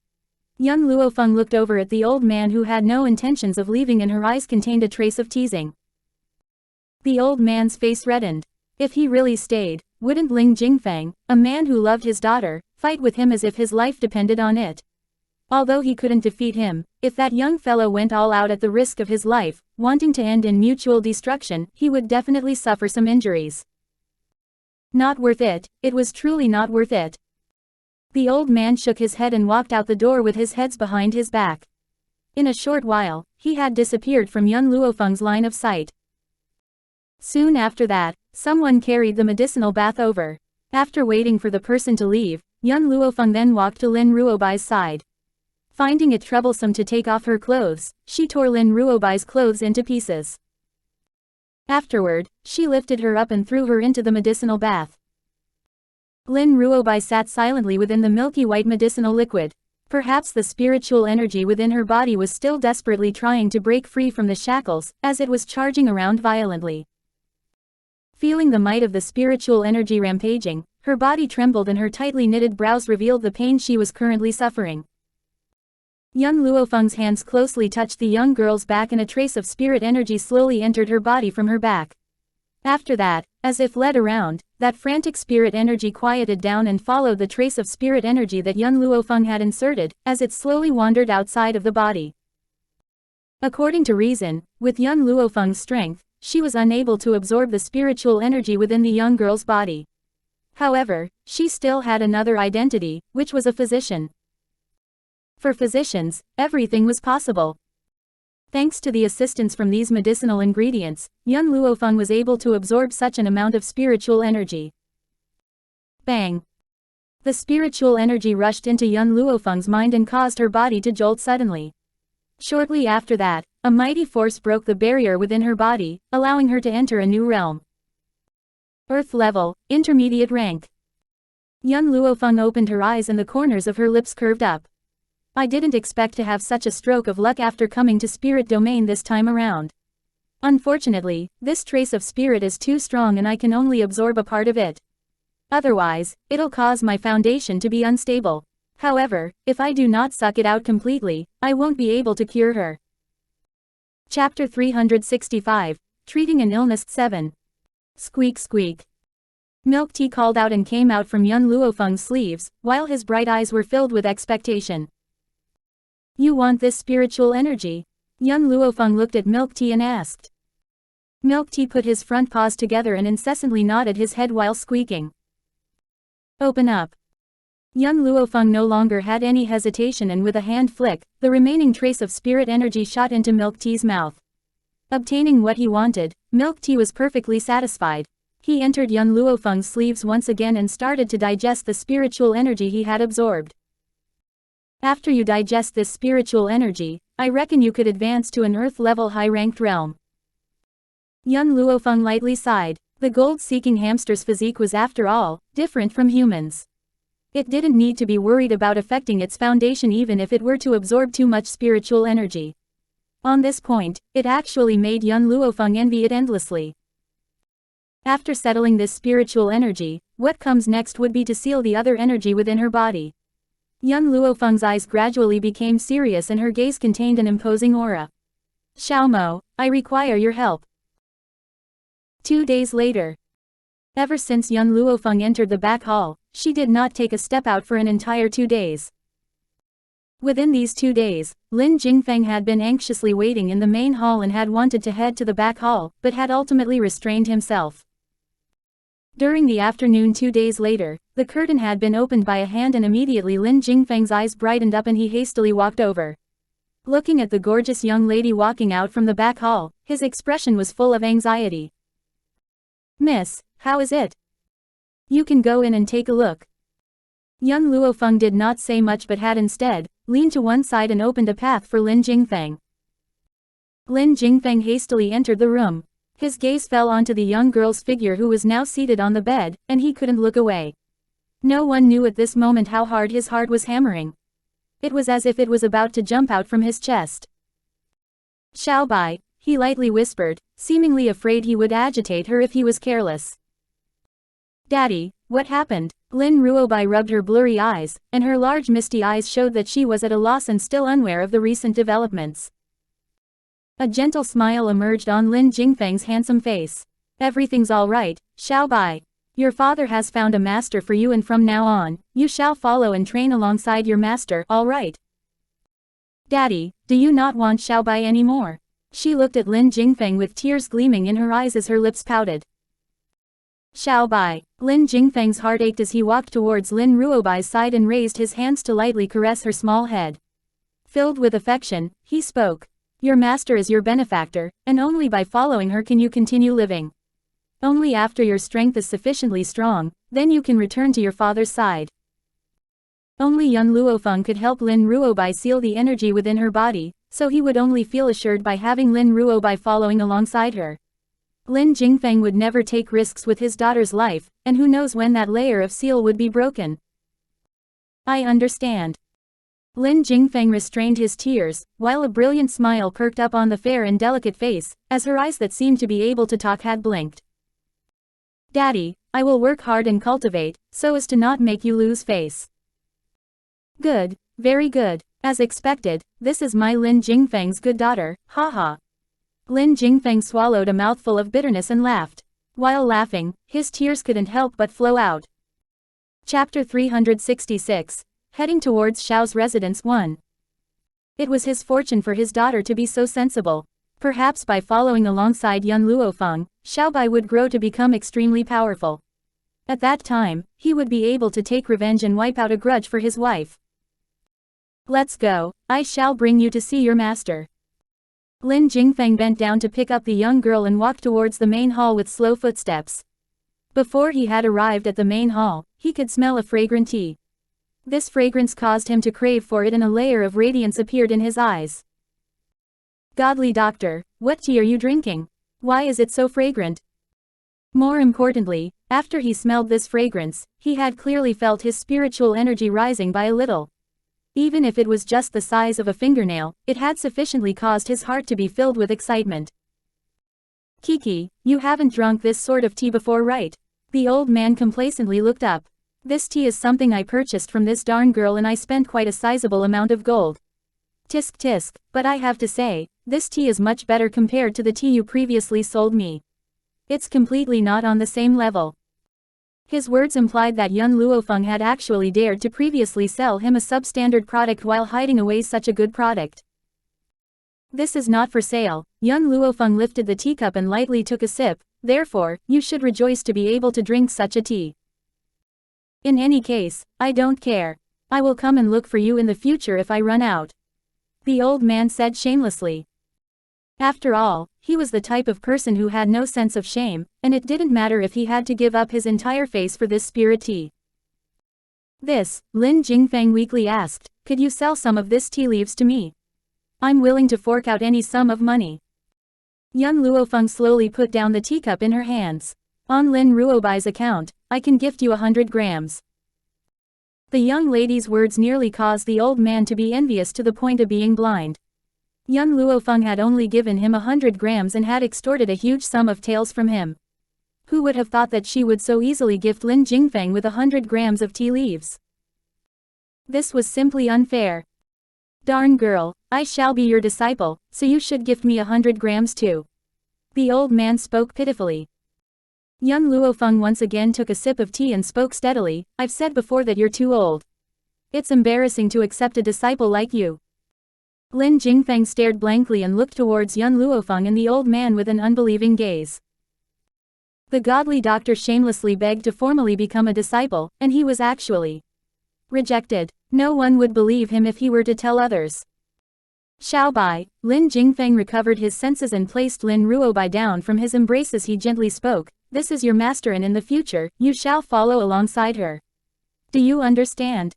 S1: Young Luo Feng looked over at the old man who had no intentions of leaving and her eyes contained a trace of teasing. The old man's face reddened. If he really stayed, wouldn't Ling Jingfeng, a man who loved his daughter, fight with him as if his life depended on it? Although he couldn't defeat him, if that young fellow went all out at the risk of his life, wanting to end in mutual destruction, he would definitely suffer some injuries. Not worth it, it was truly not worth it. The old man shook his head and walked out the door with his hands behind his back. In a short while, he had disappeared from Young Luo Feng's line of sight. Soon after that, someone carried the medicinal bath over. After waiting for the person to leave, Young Luo Feng then walked to Lin Ruobai's side. Finding it troublesome to take off her clothes, she tore Lin Ruobai's clothes into pieces. Afterward, she lifted her up and threw her into the medicinal bath. Lin Ruobai sat silently within the milky white medicinal liquid. Perhaps the spiritual energy within her body was still desperately trying to break free from the shackles, as it was charging around violently. Feeling the might of the spiritual energy rampaging, her body trembled and her tightly knitted brows revealed the pain she was currently suffering. Young Luo Feng's hands closely touched the young girl's back and a trace of spirit energy slowly entered her body from her back. After that, as if led around, that frantic spirit energy quieted down and followed the trace of spirit energy that Young Luo Feng had inserted, as it slowly wandered outside of the body. According to reason, with Young Luo Feng's strength, she was unable to absorb the spiritual energy within the young girl's body. However, she still had another identity, which was a physician. For physicians, everything was possible. Thanks to the assistance from these medicinal ingredients, young Luo Feng was able to absorb such an amount of spiritual energy. Bang! The spiritual energy rushed into young Luo Feng's mind and caused her body to jolt suddenly. Shortly after that, a mighty force broke the barrier within her body, allowing her to enter a new realm. Earth level, intermediate rank. Young Luo Feng opened her eyes and the corners of her lips curved up. I didn't expect to have such a stroke of luck after coming to spirit domain this time around. Unfortunately, this trace of spirit is too strong and I can only absorb a part of it. Otherwise, it'll cause my foundation to be unstable. However, if I do not suck it out completely, I won't be able to cure her. Chapter 365, Treating an Illness 7. Squeak squeak. Milk tea called out and came out from young Luo Feng's sleeves, while his bright eyes were filled with expectation. You want this spiritual energy? Young Luo Feng looked at Milk Tea and asked. Milk Tea put his front paws together and incessantly nodded his head while squeaking. Open up. Young Luo Feng no longer had any hesitation and with a hand flick, the remaining trace of spirit energy shot into Milk Tea's mouth. Obtaining what he wanted, Milk Tea was perfectly satisfied. He entered young Luo Feng's sleeves once again and started to digest the spiritual energy he had absorbed. After you digest this spiritual energy, I reckon you could advance to an earth-level high-ranked realm. Young Luo Feng lightly sighed. The gold-seeking hamster's physique was after all, different from humans. It didn't need to be worried about affecting its foundation even if it were to absorb too much spiritual energy. On this point, it actually made young Luo Feng envy it endlessly. After settling this spiritual energy, what comes next would be to seal the other energy within her body. Young Luo Feng's eyes gradually became serious and her gaze contained an imposing aura. Xiao Mo, I require your help. 2 days later. Ever since young Luo Feng entered the back hall, she did not take a step out for an entire 2 days. Within these 2 days, Lin Jingfeng had been anxiously waiting in the main hall and had wanted to head to the back hall, but had ultimately restrained himself. During the afternoon 2 days later, the curtain had been opened by a hand and immediately Lin Jingfeng's eyes brightened up and he hastily walked over. Looking at the gorgeous young lady walking out from the back hall, his expression was full of anxiety. Miss, how is it? You can go in and take a look. Young Luo Feng did not say much but had instead, leaned to one side and opened a path for Lin Jingfeng. Lin Jingfeng hastily entered the room. His gaze fell onto the young girl's figure who was now seated on the bed, and he couldn't look away. No one knew at this moment how hard his heart was hammering. It was as if it was about to jump out from his chest. Xiao Bai, he lightly whispered, seemingly afraid he would agitate her if he was careless. Daddy, what happened? Lin Ruobai rubbed her blurry eyes, and her large misty eyes showed that she was at a loss and still unaware of the recent developments. A gentle smile emerged on Lin Jingfeng's handsome face. Everything's all right, Xiao Bai. Your father has found a master for you and from now on, you shall follow and train alongside your master, all right? Daddy, do you not want Xiao Bai anymore? She looked at Lin Jingfeng with tears gleaming in her eyes as her lips pouted. Xiao Bai. Lin Jingfeng's heart ached as he walked towards Lin Ruobai's side and raised his hands to lightly caress her small head. Filled with affection, he spoke. Your master is your benefactor, and only by following her can you continue living. Only after your strength is sufficiently strong, then you can return to your father's side. Only young Luo Feng could help Lin Ruobai seal the energy within her body, so he would only feel assured by having Lin Ruobai following alongside her. Lin Jingfeng would never take risks with his daughter's life, and who knows when that layer of seal would be broken. I understand. Lin Jingfeng restrained his tears, while a brilliant smile perked up on the fair and delicate face, as her eyes that seemed to be able to talk had blinked. Daddy, I will work hard and cultivate, so as to not make you lose face. Good, very good. As expected, this is my Lin Jingfeng's good daughter, haha. Lin Jingfeng swallowed a mouthful of bitterness and laughed. While laughing, his tears couldn't help but flow out. Chapter 366. Heading towards Xiao's residence 1. It was his fortune for his daughter to be so sensible. Perhaps by following alongside young Luo Feng, Xiao Bai would grow to become extremely powerful. At that time, he would be able to take revenge and wipe out a grudge for his wife. Let's go, I shall bring you to see your master. Lin Jingfeng bent down to pick up the young girl and walked towards the main hall with slow footsteps. Before he had arrived at the main hall, he could smell a fragrant tea. This fragrance caused him to crave for it and a layer of radiance appeared in his eyes. Godly doctor, what tea are you drinking? Why is it so fragrant? More importantly, after he smelled this fragrance, he had clearly felt his spiritual energy rising by a little. Even if it was just the size of a fingernail, it had sufficiently caused his heart to be filled with excitement. Kiki, you haven't drunk this sort of tea before, right? The old man complacently looked up. This tea is something I purchased from this darn girl and I spent quite a sizable amount of gold. Tisk tisk, but I have to say, this tea is much better compared to the tea you previously sold me. It's completely not on the same level. His words implied that young Luo Feng had actually dared to previously sell him a substandard product while hiding away such a good product. This is not for sale. Young Luo Feng lifted the teacup and lightly took a sip, therefore, you should rejoice to be able to drink such a tea. In any case, I don't care. I will come and look for you in the future if I run out. The old man said shamelessly. After all, he was the type of person who had no sense of shame, and it didn't matter if he had to give up his entire face for this spirit tea. This, Lin Jingfeng weakly asked, could you sell some of this tea leaves to me? I'm willing to fork out any sum of money. Young Luo Feng slowly put down the teacup in her hands. On Lin Ruobai's account, I can gift you 100 grams. The young lady's words nearly caused the old man to be envious to the point of being blind. Young Luo Feng had only given him 100 grams and had extorted a huge sum of taels from him. Who would have thought that she would so easily gift Lin Jingfeng with 100 grams of tea leaves? This was simply unfair. Darn girl, I shall be your disciple, so you should gift me 100 grams too. The old man spoke pitifully. Young Luo Feng once again took a sip of tea and spoke steadily, I've said before that you're too old. It's embarrassing to accept a disciple like you. Lin Jingfeng stared blankly and looked towards young Luo Feng and the old man with an unbelieving gaze. The godly doctor shamelessly begged to formally become a disciple, and he was actually rejected. No one would believe him if he were to tell others. Xiaobai, Lin Jingfeng recovered his senses and placed Lin Ruobai down from his embrace as he gently spoke, this is your master and in the future, you shall follow alongside her. Do you understand?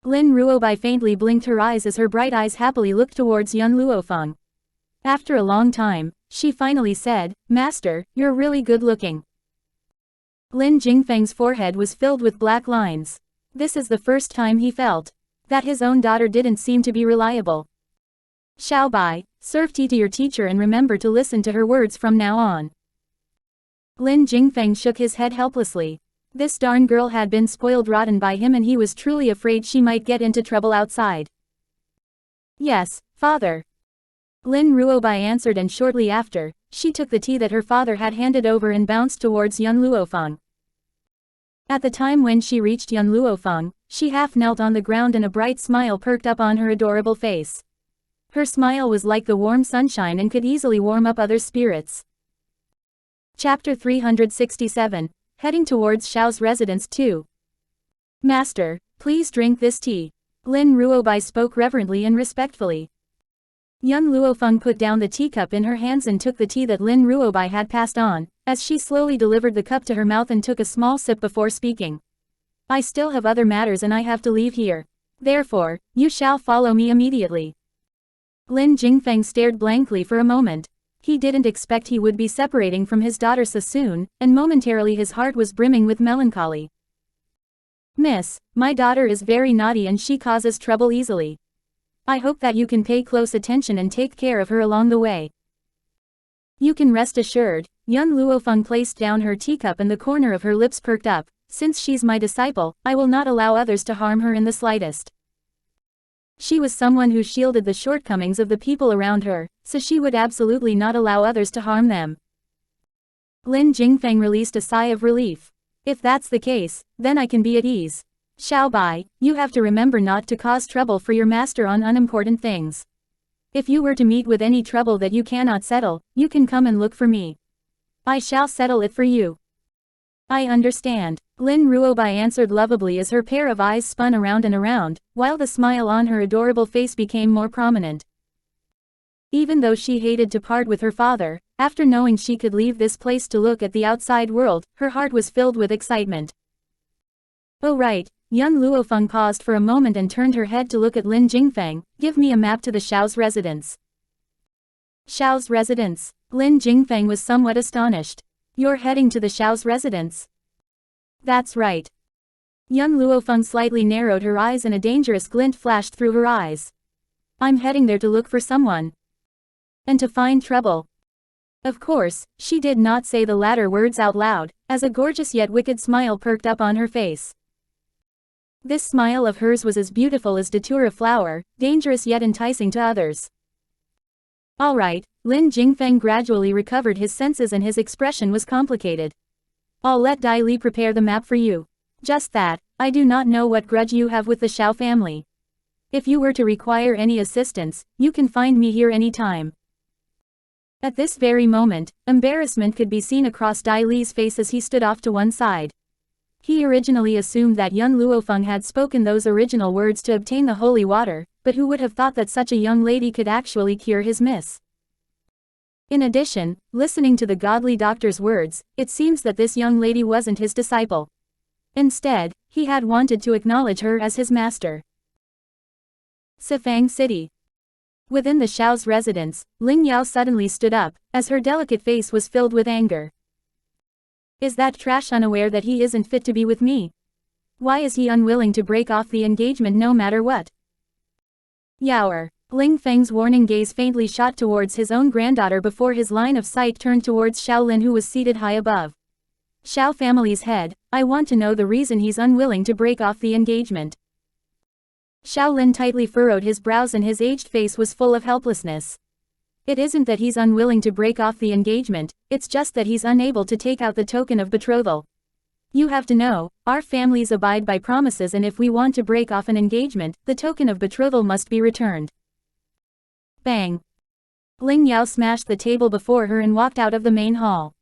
S1: Lin Ruobai faintly blinked her eyes as her bright eyes happily looked towards young Luo Feng. After a long time, she finally said, Master, you're really good looking. Lin Jingfeng's forehead was filled with black lines. This is the first time he felt that his own daughter didn't seem to be reliable. Xiaobai, serve tea to your teacher and remember to listen to her words from now on. Lin Jingfeng shook his head helplessly. This darn girl had been spoiled rotten by him and he was truly afraid she might get into trouble outside. Yes, father. Lin Ruobai answered and shortly after, she took the tea that her father had handed over and bounced towards young Luo Feng. At the time when she reached young Luo Feng, she half knelt on the ground and a bright smile perked up on her adorable face. Her smile was like the warm sunshine and could easily warm up other spirits. Chapter 367. Heading towards Xiao's residence 2. Master, please drink this tea. Lin Ruobai spoke reverently and respectfully. Young Luo Feng put down the teacup in her hands and took the tea that Lin Ruobai had passed on, as she slowly delivered the cup to her mouth and took a small sip before speaking. I still have other matters and I have to leave here. Therefore, you shall follow me immediately. Lin Jingfeng stared blankly for a moment. He didn't expect he would be separating from his daughter so soon, and momentarily his heart was brimming with melancholy. Miss, my daughter is very naughty and she causes trouble easily. I hope that you can pay close attention and take care of her along the way. You can rest assured. Young Luo Feng placed down her teacup and the corner of her lips perked up. Since she's my disciple, I will not allow others to harm her in the slightest. She was someone who shielded the shortcomings of the people around her, so she would absolutely not allow others to harm them. Lin Jingfeng released a sigh of relief. If that's the case, then I can be at ease. Xiaobai, you have to remember not to cause trouble for your master on unimportant things. If you were to meet with any trouble that you cannot settle, you can come and look for me. I shall settle it for you. I understand. Lin Ruobai answered lovably as her pair of eyes spun around and around, while the smile on her adorable face became more prominent. Even though she hated to part with her father, after knowing she could leave this place to look at the outside world, her heart was filled with excitement. Oh right, young Luo Feng paused for a moment and turned her head to look at Lin Jingfeng. Give me a map to the Xiao's residence. Xiao's residence? Lin Jingfeng was somewhat astonished. You're heading to the Xiao's residence? That's right. Young Luo Feng slightly narrowed her eyes and a dangerous glint flashed through her eyes. I'm heading there to look for someone. And to find trouble. Of course, she did not say the latter words out loud, as a gorgeous yet wicked smile perked up on her face. This smile of hers was as beautiful as datura flower, dangerous yet enticing to others. Alright, Lin Jingfeng gradually recovered his senses and his expression was complicated. I'll let Dai Li prepare the map for you. Just that, I do not know what grudge you have with the Xiao family. If you were to require any assistance, you can find me here any time. At this very moment, embarrassment could be seen across Dai Li's face as he stood off to one side. He originally assumed that young Luo Feng had spoken those original words to obtain the holy water, but who would have thought that such a young lady could actually cure his miss? In addition, listening to the godly doctor's words, it seems that this young lady wasn't his disciple. Instead, he had wanted to acknowledge her as his master. Sifang City. Within the Xiao's residence, Ling Yao suddenly stood up, as her delicate face was filled with anger. Is that trash unaware that he isn't fit to be with me? Why is he unwilling to break off the engagement no matter what? Yaoer. Ling Feng's warning gaze faintly shot towards his own granddaughter before his line of sight turned towards Xiaolin who was seated high above. Xiao family's head, I want to know the reason he's unwilling to break off the engagement. Xiaolin tightly furrowed his brows and his aged face was full of helplessness. It isn't that he's unwilling to break off the engagement, it's just that he's unable to take out the token of betrothal. You have to know, our families abide by promises and if we want to break off an engagement, the token of betrothal must be returned. Bang! Ling Yao smashed the table before her and walked out of the main hall.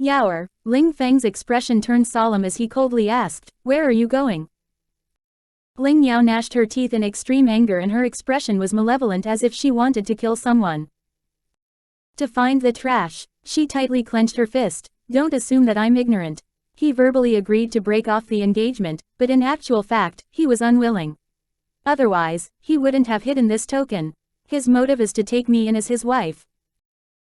S1: Yaoer, Ling Feng's expression turned solemn as he coldly asked, where are you going? Ling Yao gnashed her teeth in extreme anger and her expression was malevolent as if she wanted to kill someone. To find the trash. She tightly clenched her fist. Don't assume that I'm ignorant. He verbally agreed to break off the engagement, but in actual fact, he was unwilling. Otherwise, he wouldn't have hidden this token. His motive is to take me in as his wife.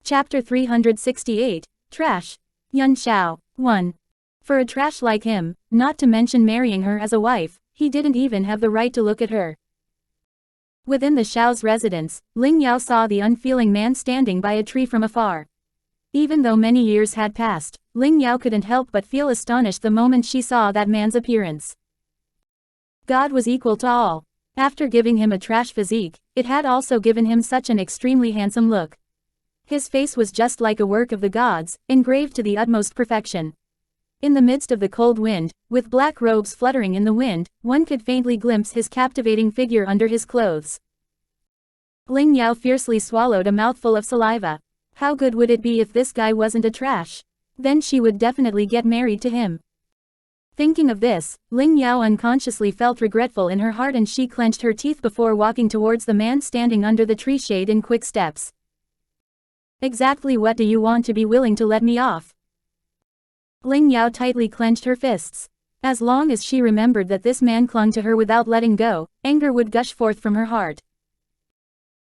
S1: Chapter 368, Trash. Yun Xiao. 1. For a trash like him, not to mention marrying her as a wife, he didn't even have the right to look at her. Within the Xiao's residence, Ling Yao saw the unfeeling man standing by a tree from afar. Even though many years had passed, Ling Yao couldn't help but feel astonished the moment she saw that man's appearance. God was equal to all. After giving him a trash physique, it had also given him such an extremely handsome look. His face was just like a work of the gods, engraved to the utmost perfection. In the midst of the cold wind, with black robes fluttering in the wind, one could faintly glimpse his captivating figure under his clothes. Ling Yao fiercely swallowed a mouthful of saliva. How good would it be if this guy wasn't a trash? Then she would definitely get married to him. Thinking of this, Ling Yao unconsciously felt regretful in her heart and she clenched her teeth before walking towards the man standing under the tree shade in quick steps. Exactly what do you want to be willing to let me off? Ling Yao tightly clenched her fists. As long as she remembered that this man clung to her without letting go, anger would gush forth from her heart.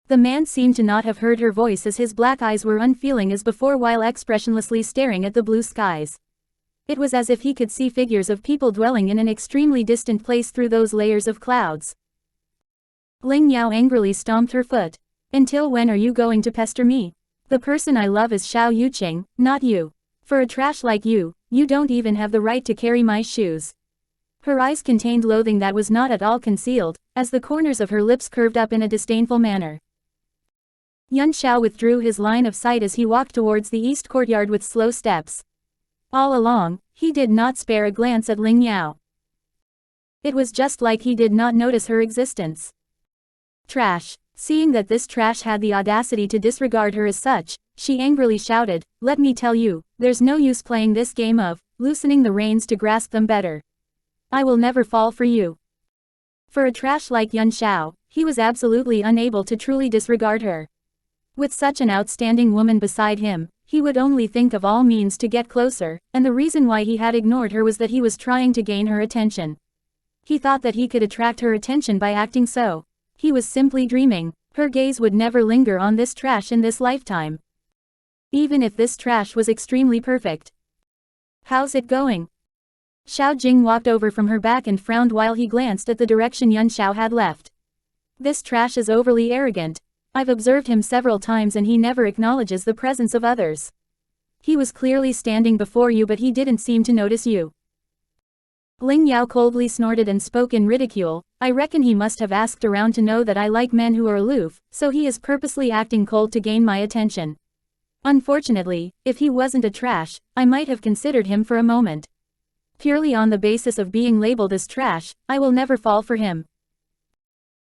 S1: The man seemed to not have heard her voice as his black eyes were unfeeling as before while expressionlessly staring at the blue skies. It was as if he could see figures of people dwelling in an extremely distant place through those layers of clouds. Ling Yao angrily stomped her foot. Until when are you going to pester me? The person I love is Xiao Yuqing, not you. For a trash like you, you don't even have the right to carry my shoes. Her eyes contained loathing that was not at all concealed, as the corners of her lips curved up in a disdainful manner. Yun Xiao withdrew his line of sight as he walked towards the east courtyard with slow steps. All along, he did not spare a glance at Ling Yao. It was just like he did not notice her existence. Trash. Seeing that this trash had the audacity to disregard her as such, she angrily shouted, "Let me tell you, there's no use playing this game of loosening the reins to grasp them better. I will never fall for you." For a trash like Yun Xiao, he was absolutely unable to truly disregard her. With such an outstanding woman beside him, he would only think of all means to get closer, and the reason why he had ignored her was that he was trying to gain her attention. He thought that he could attract her attention by acting so. He was simply dreaming. Her gaze would never linger on this trash in this lifetime. Even if this trash was extremely perfect. "How's it going?" Xiao Jing walked over from her back and frowned while he glanced at the direction Yun Xiao had left. "This trash is overly arrogant. I've observed him several times and he never acknowledges the presence of others. He was clearly standing before you but he didn't seem to notice you." Ling Yao coldly snorted and spoke in ridicule. "I reckon he must have asked around to know that I like men who are aloof, so he is purposely acting cold to gain my attention. Unfortunately, if he wasn't a trash, I might have considered him for a moment. Purely on the basis of being labeled as trash, I will never fall for him."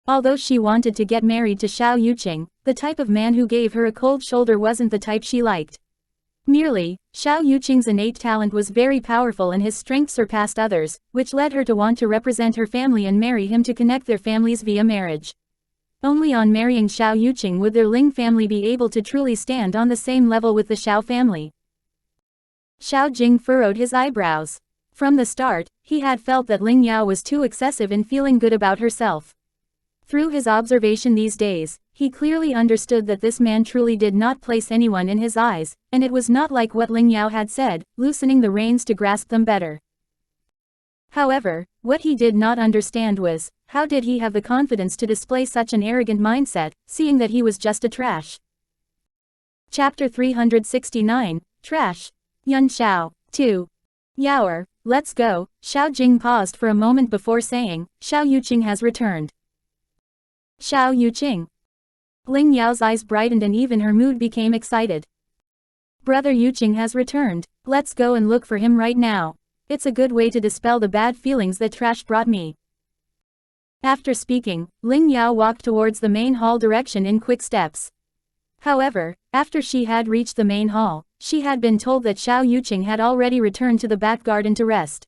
S1: Although she wanted to get married to Xiao Yuqing, the type of man who gave her a cold shoulder wasn't the type she liked. Merely, Xiao Yuqing's innate talent was very powerful and his strength surpassed others, which led her to want to represent her family and marry him to connect their families via marriage. Only on marrying Xiao Yuqing would their Ling family be able to truly stand on the same level with the Xiao family. Xiao Jing furrowed his eyebrows. From the start, he had felt that Ling Yao was too excessive in feeling good about herself. Through his observation these days, he clearly understood that this man truly did not place anyone in his eyes, and it was not like what Ling Yao had said, loosening the reins to grasp them better. However, what he did not understand was, how did he have the confidence to display such an arrogant mindset, seeing that he was just a trash? Chapter 369, Trash. Yun Xiao, 2. Yaoer, let's go. Xiao Jing paused for a moment before saying, "Xiao Yuqing has returned." Xiao Yuqing. Ling Yao's eyes brightened and even her mood became excited. "Brother Yuqing has returned. Let's go and look for him right now. It's a good way to dispel the bad feelings that trash brought me." After speaking, Ling Yao walked towards the main hall direction in quick steps. However, after she had reached the main hall, she had been told that Xiao Yuqing had already returned to the back garden to rest.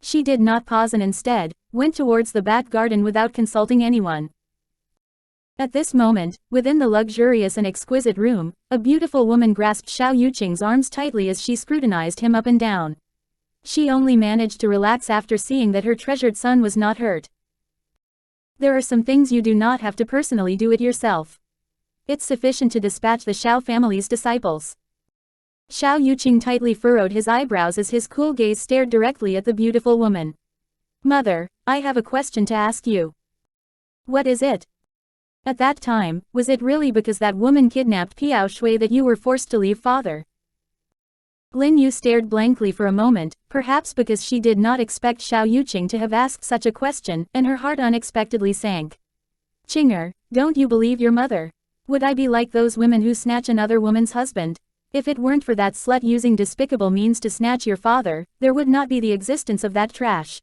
S1: She did not pause and instead, went towards the back garden without consulting anyone. At this moment, within the luxurious and exquisite room, a beautiful woman grasped Xiao Yuqing's arms tightly as she scrutinized him up and down. She only managed to relax after seeing that her treasured son was not hurt. "There are some things you do not have to personally do it yourself. It's sufficient to dispatch the Xiao family's disciples." Xiao Yuqing tightly furrowed his eyebrows as his cool gaze stared directly at the beautiful woman. "Mother, I have a question to ask you." "What is it?" "At that time, was it really because that woman kidnapped Piao Shui that you were forced to leave father?" Lin Yu stared blankly for a moment, perhaps because she did not expect Xiao Yuqing to have asked such a question, and her heart unexpectedly sank. "Qinger, don't you believe your mother? Would I be like those women who snatch another woman's husband? If it weren't for that slut using despicable means to snatch your father, there would not be the existence of that trash.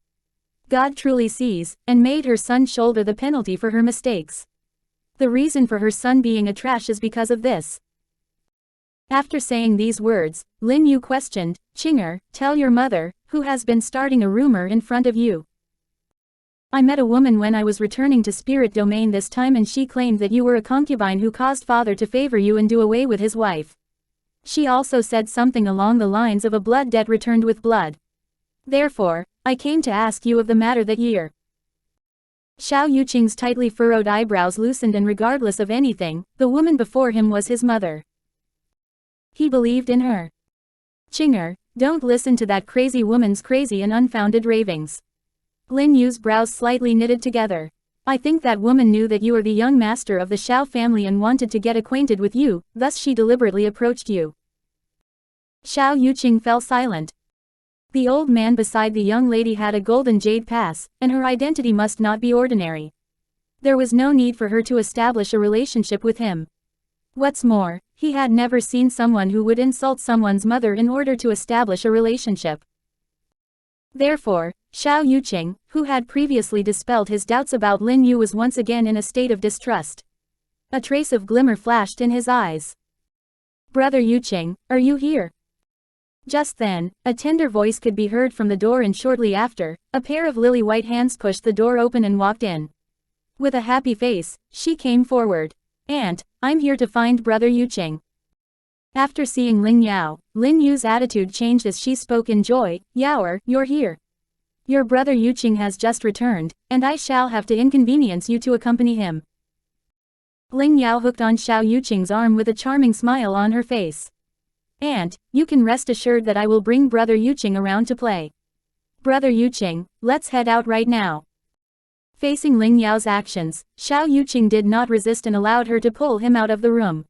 S1: God truly sees, and made her son shoulder the penalty for her mistakes. The reason for her son being a trash is because of this." After saying these words, Lin Yu questioned, "Qinger, tell your mother, who has been starting a rumor in front of you?" "I met a woman when I was returning to spirit domain this time and she claimed that you were a concubine who caused father to favor you and do away with his wife. She also said something along the lines of a blood debt returned with blood. Therefore, I came to ask you of the matter that year." Xiao Yuqing's tightly furrowed eyebrows loosened, and regardless of anything, the woman before him was his mother. He believed in her. "Qinger, don't listen to that crazy woman's crazy and unfounded ravings." Lin Yu's brows slightly knitted together. "I think that woman knew that you were the young master of the Xiao family and wanted to get acquainted with you, thus she deliberately approached you." Xiao Yuqing fell silent. The old man beside the young lady had a golden jade pass, and her identity must not be ordinary. There was no need for her to establish a relationship with him. What's more, he had never seen someone who would insult someone's mother in order to establish a relationship. Therefore, Xiao Yuqing, who had previously dispelled his doubts about Lin Yu, was once again in a state of distrust. A trace of glimmer flashed in his eyes. Brother Yuqing, are you here? Just then, a tender voice could be heard from the door, and shortly after, a pair of lily-white hands pushed the door open and walked in. With a happy face, she came forward. Aunt, I'm here to find Brother Yuqing. After seeing Lin Yu's attitude changed as she spoke in joy. Yaoer, you're here. Your brother Yuqing has just returned, and I shall have to inconvenience you to accompany him. Ling Yao hooked on Xiao Yuqing's arm with a charming smile on her face. Aunt, you can rest assured that I will bring Brother Yuqing around to play. Brother Yuqing, let's head out right now. Facing Ling Yao's actions, Xiao Yuqing did not resist and allowed her to pull him out of the room.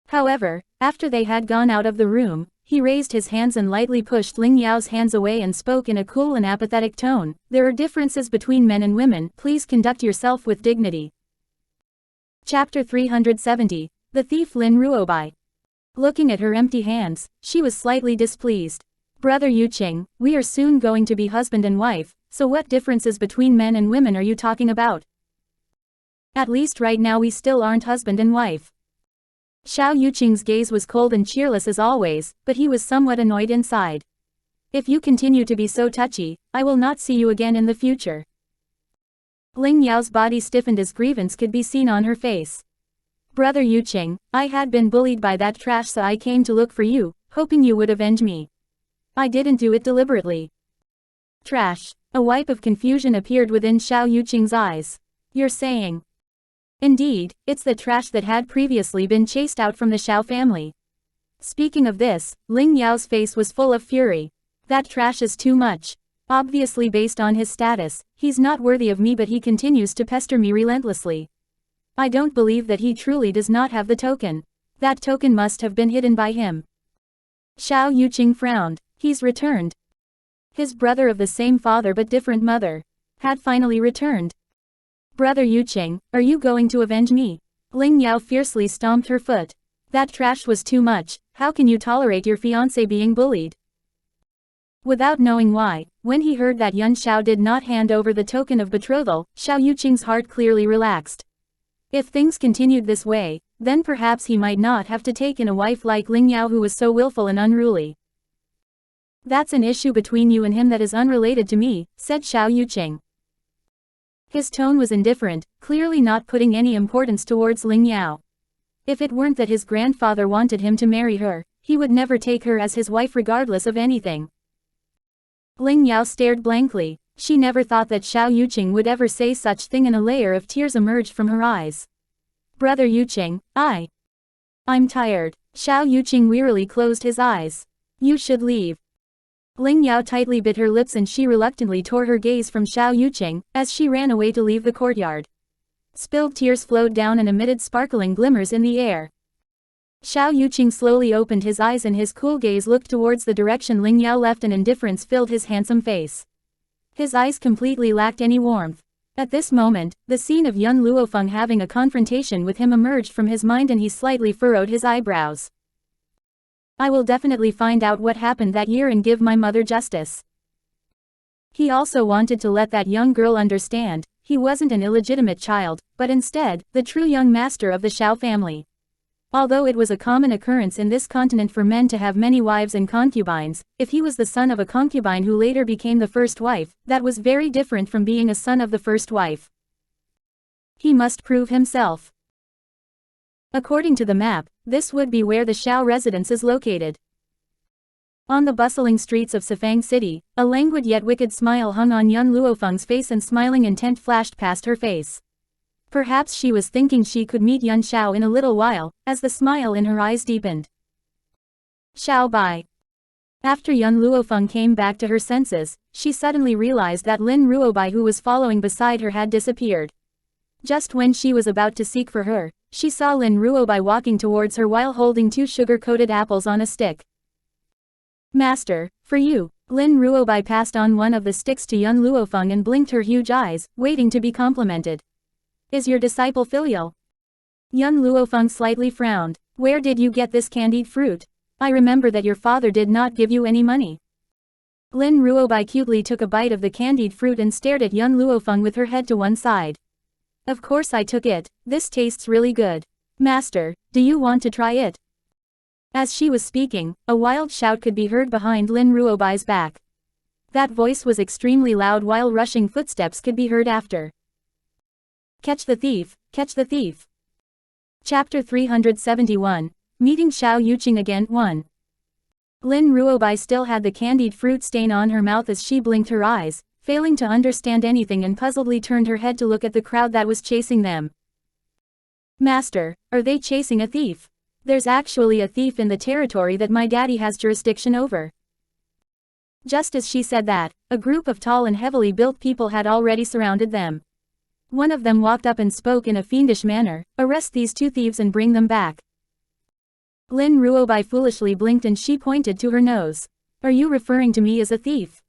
S1: However, after they had gone out of the room, he raised his hands and lightly pushed Ling Yao's hands away and spoke in a cool and apathetic tone. There are differences between men and women, please conduct yourself with dignity. Chapter 370, The Thief Lin Ruobai. Looking at her empty hands, she was slightly displeased. Brother Yuqing, we are soon going to be husband and wife, so what differences between men and women are you talking about? At least right now we still aren't husband and wife. Xiao Yuqing's gaze was cold and cheerless as always, but he was somewhat annoyed inside. If you continue to be so touchy, I will not see you again in the future. Ling Yao's body stiffened as grievance could be seen on her face. Brother Yuqing, I had been bullied by that trash, so I came to look for you, hoping you would avenge me. I didn't do it deliberately. Trash. A wipe of confusion appeared within Xiao Yuqing's eyes. You're saying? Indeed, it's the trash that had previously been chased out from the Xiao family. Speaking of this, Ling Yao's face was full of fury. That trash is too much. Obviously based on his status, he's not worthy of me, but he continues to pester me relentlessly. I don't believe that he truly does not have the token. That token must have been hidden by him. Xiao Yuqing frowned. He's returned. His brother of the same father but different mother had finally returned. Brother Yuqing, are you going to avenge me? Ling Yao fiercely stomped her foot. That trash was too much. How can you tolerate your fiance being bullied? Without knowing why, when he heard that Yun Xiao did not hand over the token of betrothal, Xiao Yuqing's heart clearly relaxed. If things continued this way, then perhaps he might not have to take in a wife like Ling Yao who was so willful and unruly. That's an issue between you and him that is unrelated to me, said Xiao Yuqing. His tone was indifferent, clearly not putting any importance towards Ling Yao. If it weren't that his grandfather wanted him to marry her, he would never take her as his wife regardless of anything. Ling Yao stared blankly. She never thought that Xiao Yuqing would ever say such thing, and a layer of tears emerged from her eyes. Brother Yuqing, I'm tired. Xiao Yuqing wearily closed his eyes. You should leave. Ling Yao tightly bit her lips and she reluctantly tore her gaze from Xiao Yuqing, as she ran away to leave the courtyard. Spilled tears flowed down and emitted sparkling glimmers in the air. Xiao Yuqing slowly opened his eyes and his cool gaze looked towards the direction Ling Yao left, and indifference filled his handsome face. His eyes completely lacked any warmth. At this moment, the scene of young Luo Feng having a confrontation with him emerged from his mind and he slightly furrowed his eyebrows. I will definitely find out what happened that year and give my mother justice. He also wanted to let that young girl understand, he wasn't an illegitimate child, but instead, the true young master of the Xiao family. Although it was a common occurrence in this continent for men to have many wives and concubines, if he was the son of a concubine who later became the first wife, that was very different from being a son of the first wife. He must prove himself. According to the map, this would be where the Xiao residence is located. On the bustling streets of Sifang City, a languid yet wicked smile hung on young Luo Feng's face and smiling intent flashed past her face. Perhaps she was thinking she could meet Yun Xiao in a little while, as the smile in her eyes deepened. Xiao Bai. After Yun Luofeng came back to her senses, she suddenly realized that Lin Ruobai who was following beside her had disappeared. Just when she was about to seek for her, she saw Lin Ruobai walking towards her while holding 2 sugar-coated apples on a stick. Master, for you. Lin Ruobai passed on one of the sticks to Yun Luofeng and blinked her huge eyes, waiting to be complimented. Is your disciple filial? Yun Luofeng slightly frowned. Where did you get this candied fruit? I remember that your father did not give you any money. Lin Ruobai cutely took a bite of the candied fruit and stared at Yun Luofeng with her head to one side. Of course I took it, this tastes really good. Master, do you want to try it? As she was speaking, a wild shout could be heard behind Lin Ruobai's back. That voice was extremely loud while rushing footsteps could be heard after. Catch the thief, catch the thief. Chapter 371, Meeting Xiao Yuqing again 1. Lin Ruobai still had the candied fruit stain on her mouth as she blinked her eyes, failing to understand anything and puzzledly turned her head to look at the crowd that was chasing them. Master, are they chasing a thief? There's actually a thief in the territory that my daddy has jurisdiction over. Just as she said that, a group of tall and heavily built people had already surrounded them. One of them walked up and spoke in a fiendish manner, "Arrest these 2 thieves and bring them back." Lin Ruobai foolishly blinked and she pointed to her nose. "Are you referring to me as a thief?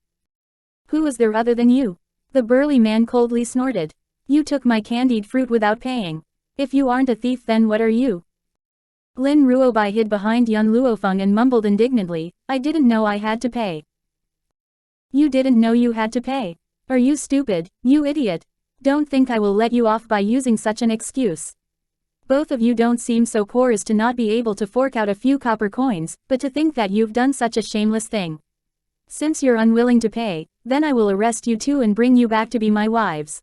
S1: Who is there other than you?" The burly man coldly snorted. "You took my candied fruit without paying. If you aren't a thief, then what are you?" Lin Ruobai hid behind Luo Feng and mumbled indignantly, "I didn't know I had to pay." "You didn't know you had to pay? Are you stupid, you idiot? Don't think I will let you off by using such an excuse. Both of you don't seem so poor as to not be able to fork out a few copper coins, but to think that you've done such a shameless thing. Since you're unwilling to pay, then I will arrest you too and bring you back to be my wives."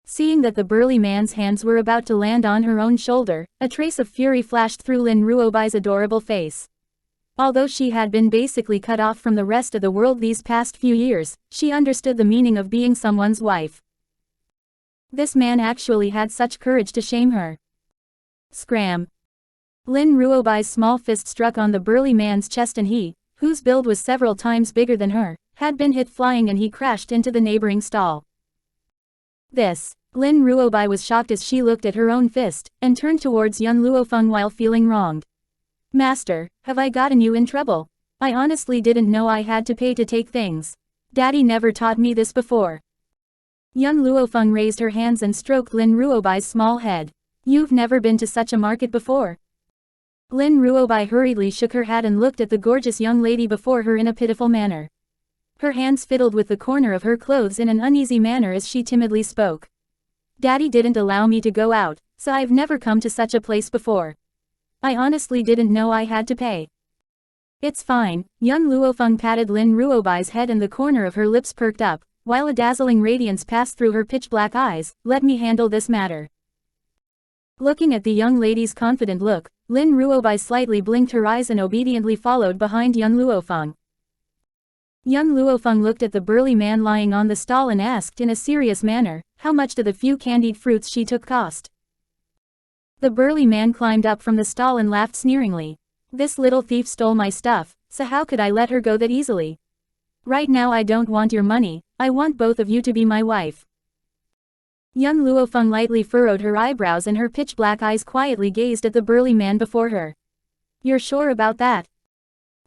S1: Seeing that the burly man's hands were about to land on her own shoulder, a trace of fury flashed through Lin Ruobai's adorable face. Although she had been basically cut off from the rest of the world these past few years, she understood the meaning of being someone's wife. This man actually had such courage to shame her. Scram! Lin Ruobai's small fist struck on the burly man's chest and he, whose build was several times bigger than her, had been hit flying and he crashed into the neighboring stall. Lin Ruobai was shocked as she looked at her own fist, and turned towards Luo Feng while feeling wronged. "Master, have I gotten you in trouble? I honestly didn't know I had to pay to take things. Daddy never taught me this before." Luo Feng raised her hands and stroked Lin Ruobai's small head. "You've never been to such a market before?" Lin Ruobai hurriedly shook her head and looked at the gorgeous young lady before her in a pitiful manner. Her hands fiddled with the corner of her clothes in an uneasy manner as she timidly spoke. "Daddy didn't allow me to go out, so I've never come to such a place before. I honestly didn't know I had to pay." "It's fine." Luo Feng patted Lin Ruobai's head and the corner of her lips perked up, while a dazzling radiance passed through her pitch-black eyes. "Let me handle this matter." Looking at the young lady's confident look, Lin Ruobai slightly blinked her eyes and obediently followed behind Luo Feng. Luo Feng looked at the burly man lying on the stall and asked in a serious manner, "How much do the few candied fruits she took cost?" The burly man climbed up from the stall and laughed sneeringly. "This little thief stole my stuff, so how could I let her go that easily? Right now I don't want your money, I want both of you to be my wife." Luo Feng lightly furrowed her eyebrows and her pitch-black eyes quietly gazed at the burly man before her. "You're sure about that?"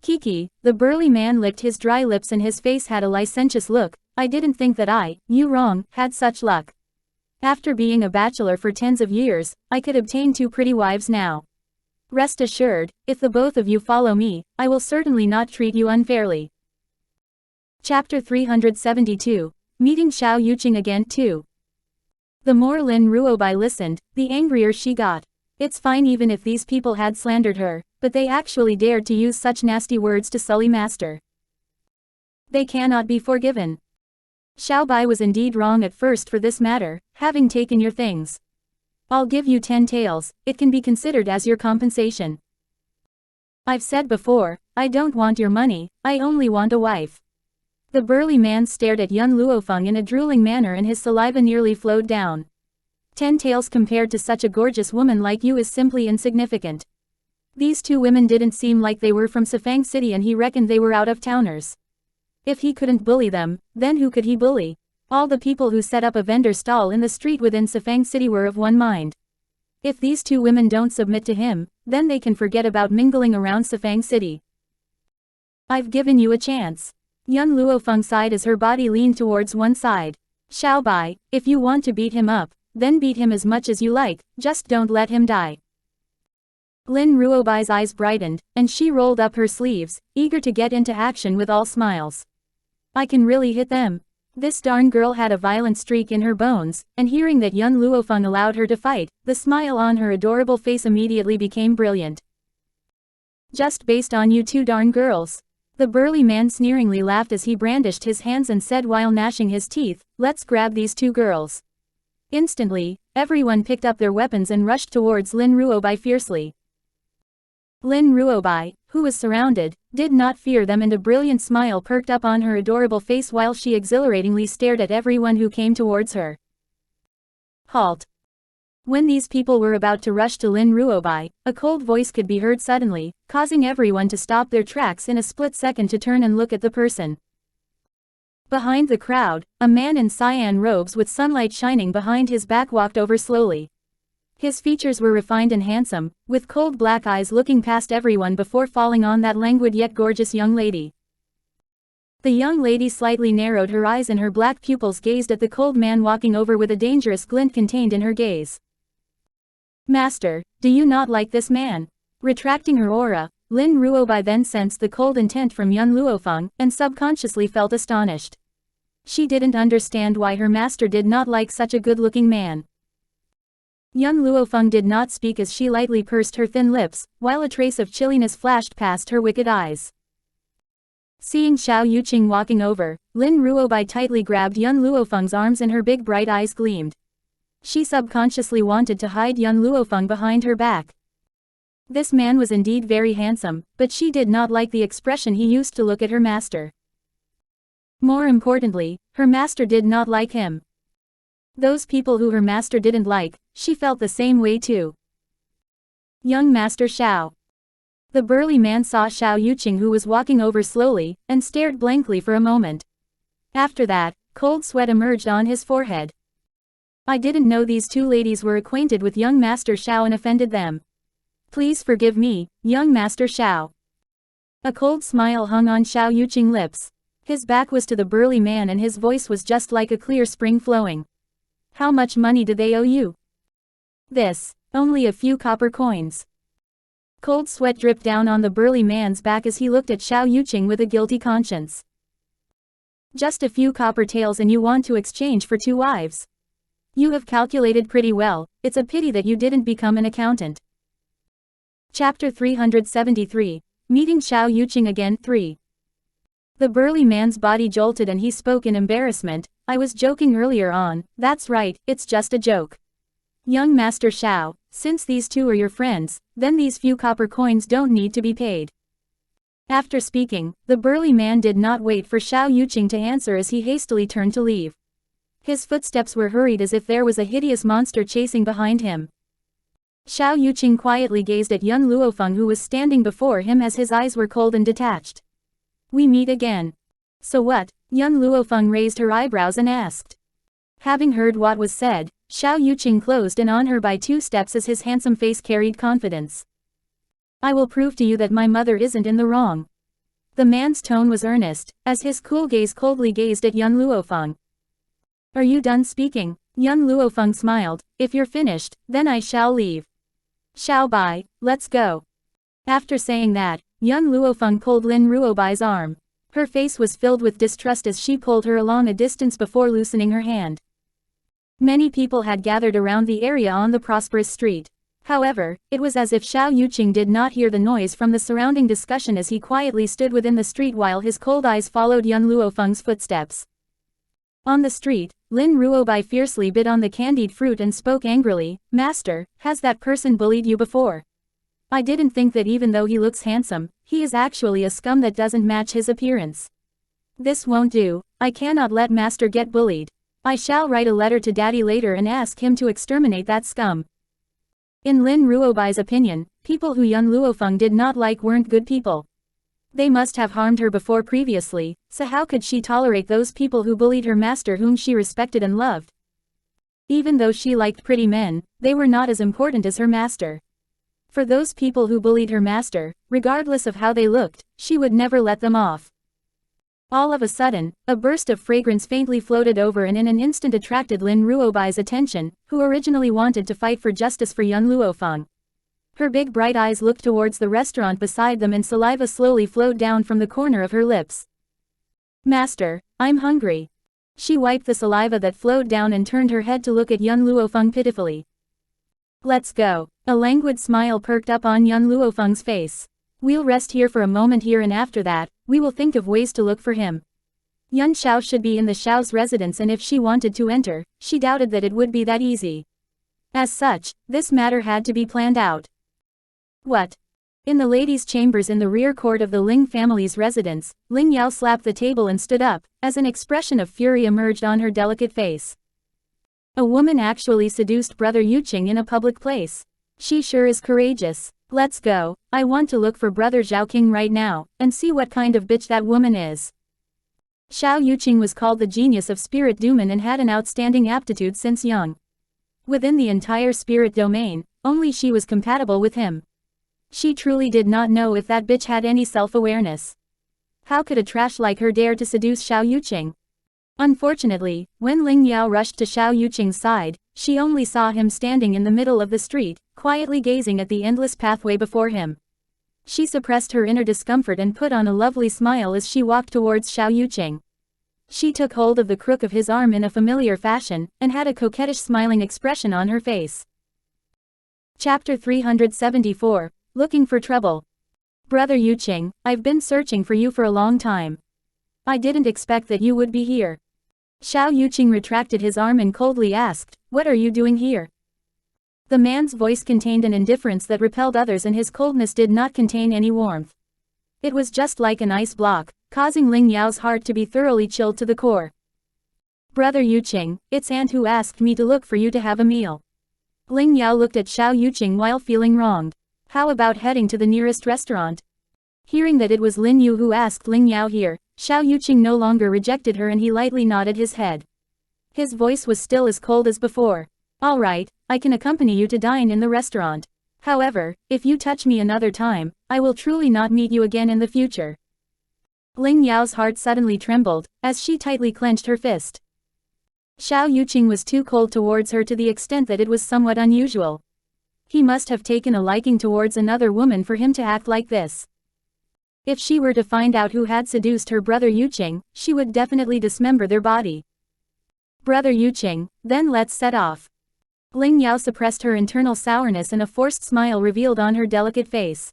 S1: "Kiki," the burly man licked his dry lips and his face had a licentious look. "I didn't think that you wrong, had such luck. After being a bachelor for tens of years, I could obtain 2 pretty wives now. Rest assured, if the both of you follow me, I will certainly not treat you unfairly." Chapter 372, Meeting Xiao Yuqing again 2. The more Lin Ruobai listened, the angrier she got. It's fine even if these people had slandered her, but they actually dared to use such nasty words to sully master. They cannot be forgiven. Xiao Bai was indeed wrong at first for this matter, having taken your things. I'll give you 10 taels, it can be considered as your compensation. I've said before, I don't want your money, I only want a wife. The burly man stared at Luo Feng in a drooling manner and his saliva nearly flowed down. 10 taels compared to such a gorgeous woman like you is simply insignificant. These 2 women didn't seem like they were from Sifang City and he reckoned they were out-of-towners. If he couldn't bully them, then who could he bully? All the people who set up a vendor stall in the street within Sifang City were of one mind. If these 2 women don't submit to him, then they can forget about mingling around Sifang City. I've given you a chance. Luo Feng sighed as her body leaned towards one side. Xiao Bai, if you want to beat him up, then beat him as much as you like, just don't let him die. Lin Ruobai's eyes brightened, and she rolled up her sleeves, eager to get into action with all smiles. I can really hit them. This darn girl had a violent streak in her bones, and hearing that Luo Feng allowed her to fight, the smile on her adorable face immediately became brilliant. Just based on you two darn girls. The burly man sneeringly laughed as he brandished his hands and said while gnashing his teeth, let's grab these two girls. Instantly, everyone picked up their weapons and rushed towards Lin Ruobai fiercely. Lin Ruobai, who was surrounded, did not fear them, and a brilliant smile perked up on her adorable face while she exhilaratingly stared at everyone who came towards her. Halt! When these people were about to rush to Lin Ruobai, a cold voice could be heard suddenly, causing everyone to stop their tracks in a split second to turn and look at the person. Behind the crowd, a man in cyan robes with sunlight shining behind his back walked over slowly. His features were refined and handsome, with cold black eyes looking past everyone before falling on that languid yet gorgeous young lady. The young lady slightly narrowed her eyes and her black pupils gazed at the cold man walking over with a dangerous glint contained in her gaze. Master, do you not like this man? Retracting her aura, Lin Ruobai then sensed the cold intent from young Luo Feng, and subconsciously felt astonished. She didn't understand why her master did not like such a good-looking man. Young Luo Feng did not speak as she lightly pursed her thin lips, while a trace of chilliness flashed past her wicked eyes. Seeing Xiao Yuqing walking over, Lin Ruobai tightly grabbed young Luo Feng's arms and her big bright eyes gleamed. She subconsciously wanted to hide young Luo Feng behind her back. This man was indeed very handsome, but she did not like the expression he used to look at her master. More importantly, her master did not like him. Those people who her master didn't like, she felt the same way too. Young Master Xiao. The burly man saw Xiao Yuqing, who was walking over slowly, and stared blankly for a moment. After that, cold sweat emerged on his forehead. I didn't know these two ladies were acquainted with young Master Xiao and offended them. Please forgive me, young Master Xiao. A cold smile hung on Xiao Yuqing's lips. His back was to the burly man and his voice was just like a clear spring flowing. How much money do they owe you? This. Only a few copper coins. Cold sweat dripped down on the burly man's back as he looked at Xiao Yuqing with a guilty conscience. Just a few copper taels and you want to exchange for 2 wives. You have calculated pretty well, it's a pity that you didn't become an accountant. Chapter 373, Meeting Xiao Yuqing again 3. The burly man's body jolted and he spoke in embarrassment, I was joking earlier on, that's right, it's just a joke. Young Master Xiao, since these two are your friends, then these few copper coins don't need to be paid. After speaking, the burly man did not wait for Xiao Yuqing to answer as he hastily turned to leave. His footsteps were hurried as if there was a hideous monster chasing behind him. Xiao Yuqing quietly gazed at young Luo Feng, who was standing before him, as his eyes were cold and detached. We meet again. So what? Young Luo Feng raised her eyebrows and asked. Having heard what was said, Xiao Yuqing closed in on her by 2 steps as his handsome face carried confidence. I will prove to you that my mother isn't in the wrong. The man's tone was earnest, as his cool gaze coldly gazed at young Luo Feng. Are you done speaking? Young Luo Feng smiled, if you're finished, then I shall leave. Xiao Bai, let's go. After saying that, young Luo Feng pulled Lin Ruobai's arm. Her face was filled with distrust as she pulled her along a distance before loosening her hand. Many people had gathered around the area on the prosperous street. However, it was as if Xiao Yuqing did not hear the noise from the surrounding discussion as he quietly stood within the street while his cold eyes followed young Luo Feng's footsteps. On the street, Lin Ruobai fiercely bit on the candied fruit and spoke angrily, Master, has that person bullied you before? I didn't think that even though he looks handsome, he is actually a scum that doesn't match his appearance. This won't do, I cannot let Master get bullied. I shall write a letter to Daddy later and ask him to exterminate that scum. In Lin Ruobai's opinion, people who young Luo Feng did not like weren't good people. They must have harmed her before previously, so how could she tolerate those people who bullied her master whom she respected and loved? Even though she liked pretty men, they were not as important as her master. For those people who bullied her master, regardless of how they looked, she would never let them off. All of a sudden, a burst of fragrance faintly floated over and in an instant attracted Lin Ruobai's attention, who originally wanted to fight for justice for young Luo Feng. Her big bright eyes looked towards the restaurant beside them and saliva slowly flowed down from the corner of her lips. Master, I'm hungry. She wiped the saliva that flowed down and turned her head to look at young Luo Feng pitifully. Let's go. A languid smile perked up on young Luo Feng's face. We'll rest here for a moment here and after that, we will think of ways to look for him. Yun Xiao should be in the Xiao's residence, and if she wanted to enter, she doubted that it would be that easy. As such, this matter had to be planned out. What? In the ladies' chambers in the rear court of the Ling family's residence, Ling Yao slapped the table and stood up, as an expression of fury emerged on her delicate face. A woman actually seduced Brother Yuqing in a public place. She sure is courageous. Let's go, I want to look for Brother Zhaoqing right now, and see what kind of bitch that woman is. Xiao Yuqing was called the genius of spirit demon and had an outstanding aptitude since young. Within the entire spirit domain, only she was compatible with him. She truly did not know if that bitch had any self-awareness. How could a trash like her dare to seduce Xiao Yuqing? Unfortunately, when Ling Yao rushed to Xiao Yuqing's side, she only saw him standing in the middle of the street, quietly gazing at the endless pathway before him. She suppressed her inner discomfort and put on a lovely smile as she walked towards Xiao Yuqing. She took hold of the crook of his arm in a familiar fashion, and had a coquettish smiling expression on her face. Chapter 374, Looking for Trouble. Brother Yuqing, I've been searching for you for a long time. I didn't expect that you would be here. Xiao Yuqing retracted his arm and coldly asked, what are you doing here? The man's voice contained an indifference that repelled others, and his coldness did not contain any warmth. It was just like an ice block, causing Ling Yao's heart to be thoroughly chilled to the core. Brother Yuqing, it's Aunt who asked me to look for you to have a meal. Ling Yao looked at Xiao Yuqing while feeling wronged. How about heading to the nearest restaurant? Hearing that it was Lin Yu who asked Ling Yao here, Xiao Yuqing no longer rejected her and he lightly nodded his head. His voice was still as cold as before. All right, I can accompany you to dine in the restaurant. However, if you touch me another time, I will truly not meet you again in the future. Ling Yao's heart suddenly trembled, as she tightly clenched her fist. Xiao Yuqing was too cold towards her to the extent that it was somewhat unusual. He must have taken a liking towards another woman for him to act like this. If she were to find out who had seduced her brother Yuqing, she would definitely dismember their body. Brother Yuqing, then let's set off. Ling Yao suppressed her internal sourness and a forced smile revealed on her delicate face.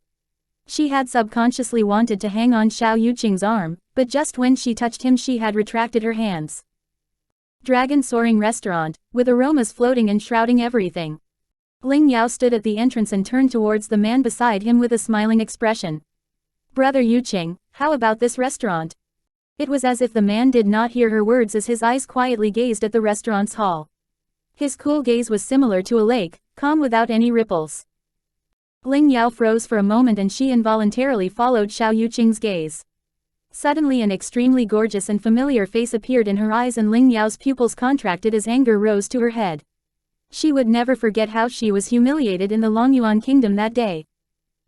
S1: She had subconsciously wanted to hang on Xiao Yuqing's arm, but just when she touched him she had retracted her hands. Dragon soaring restaurant, with aromas floating and shrouding everything. Ling Yao stood at the entrance and turned towards the man beside him with a smiling expression. Brother Yuqing, how about this restaurant? It was as if the man did not hear her words as his eyes quietly gazed at the restaurant's hall. His cool gaze was similar to a lake, calm without any ripples. Ling Yao froze for a moment and she involuntarily followed Xiao Yuqing's gaze. Suddenly an extremely gorgeous and familiar face appeared in her eyes and Ling Yao's pupils contracted as anger rose to her head. She would never forget how she was humiliated in the Longyuan kingdom that day.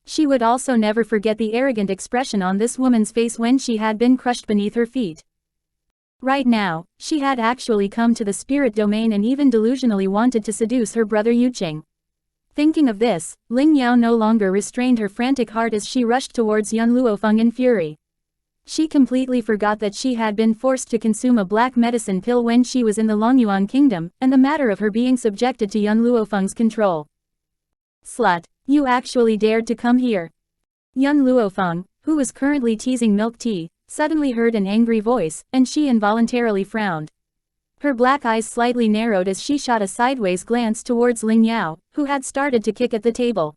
S1: She would also never forget the arrogant expression on this woman's face when she had been crushed beneath her feet. Right now, she had actually come to the spirit domain and even delusionally wanted to seduce her brother Yuqing. Thinking of this, Ling Yao no longer restrained her frantic heart as she rushed towards Luo Feng in fury. She completely forgot that she had been forced to consume a black medicine pill when she was in the Longyuan kingdom, and the matter of her being subjected to Luo Feng's control. Slut, you actually dared to come here. Luo Feng, who was currently teasing milk tea, suddenly heard an angry voice, and she involuntarily frowned. Her black eyes slightly narrowed as she shot a sideways glance towards Ling Yao, who had started to kick at the table.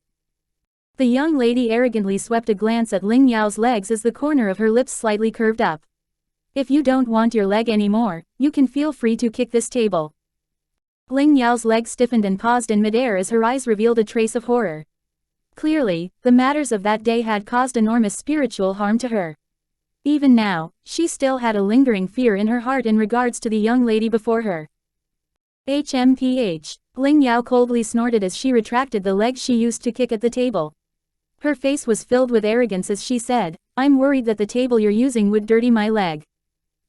S1: The young lady arrogantly swept a glance at Ling Yao's legs as the corner of her lips slightly curved up. If you don't want your leg anymore, you can feel free to kick this table. Ling Yao's leg stiffened and paused in midair as her eyes revealed a trace of horror. Clearly, the matters of that day had caused enormous spiritual harm to her. Even now, she still had a lingering fear in her heart in regards to the young lady before her. HMPH. Ling Yao coldly snorted as she retracted the leg she used to kick at the table. Her face was filled with arrogance as she said, I'm worried that the table you're using would dirty my leg.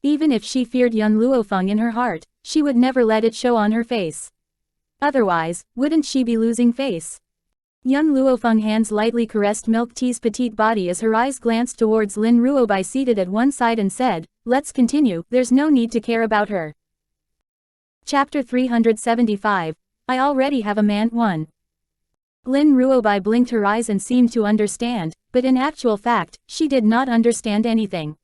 S1: Even if she feared Luo Feng in her heart, she would never let it show on her face. Otherwise, wouldn't she be losing face? Luo Feng's hands lightly caressed Milk Tea's petite body as her eyes glanced towards Lin Ruobai seated at one side and said, let's continue, there's no need to care about her. Chapter 375, I already have a man. 1. Lin Ruobai blinked her eyes and seemed to understand, but in actual fact, she did not understand anything.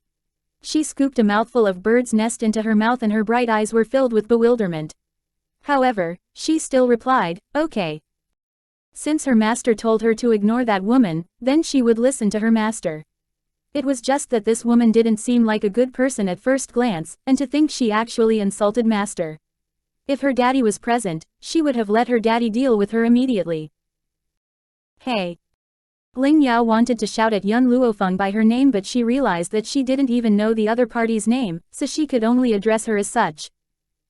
S1: She scooped a mouthful of bird's nest into her mouth and her bright eyes were filled with bewilderment. However, she still replied, "Okay." Since her master told her to ignore that woman, then she would listen to her master. It was just that this woman didn't seem like a good person at first glance, and to think she actually insulted master. If her daddy was present, she would have let her daddy deal with her immediately. "Hey!" Ling Yao wanted to shout at Yun Luo Feng by her name, but she realized that she didn't even know the other party's name, so she could only address her as such.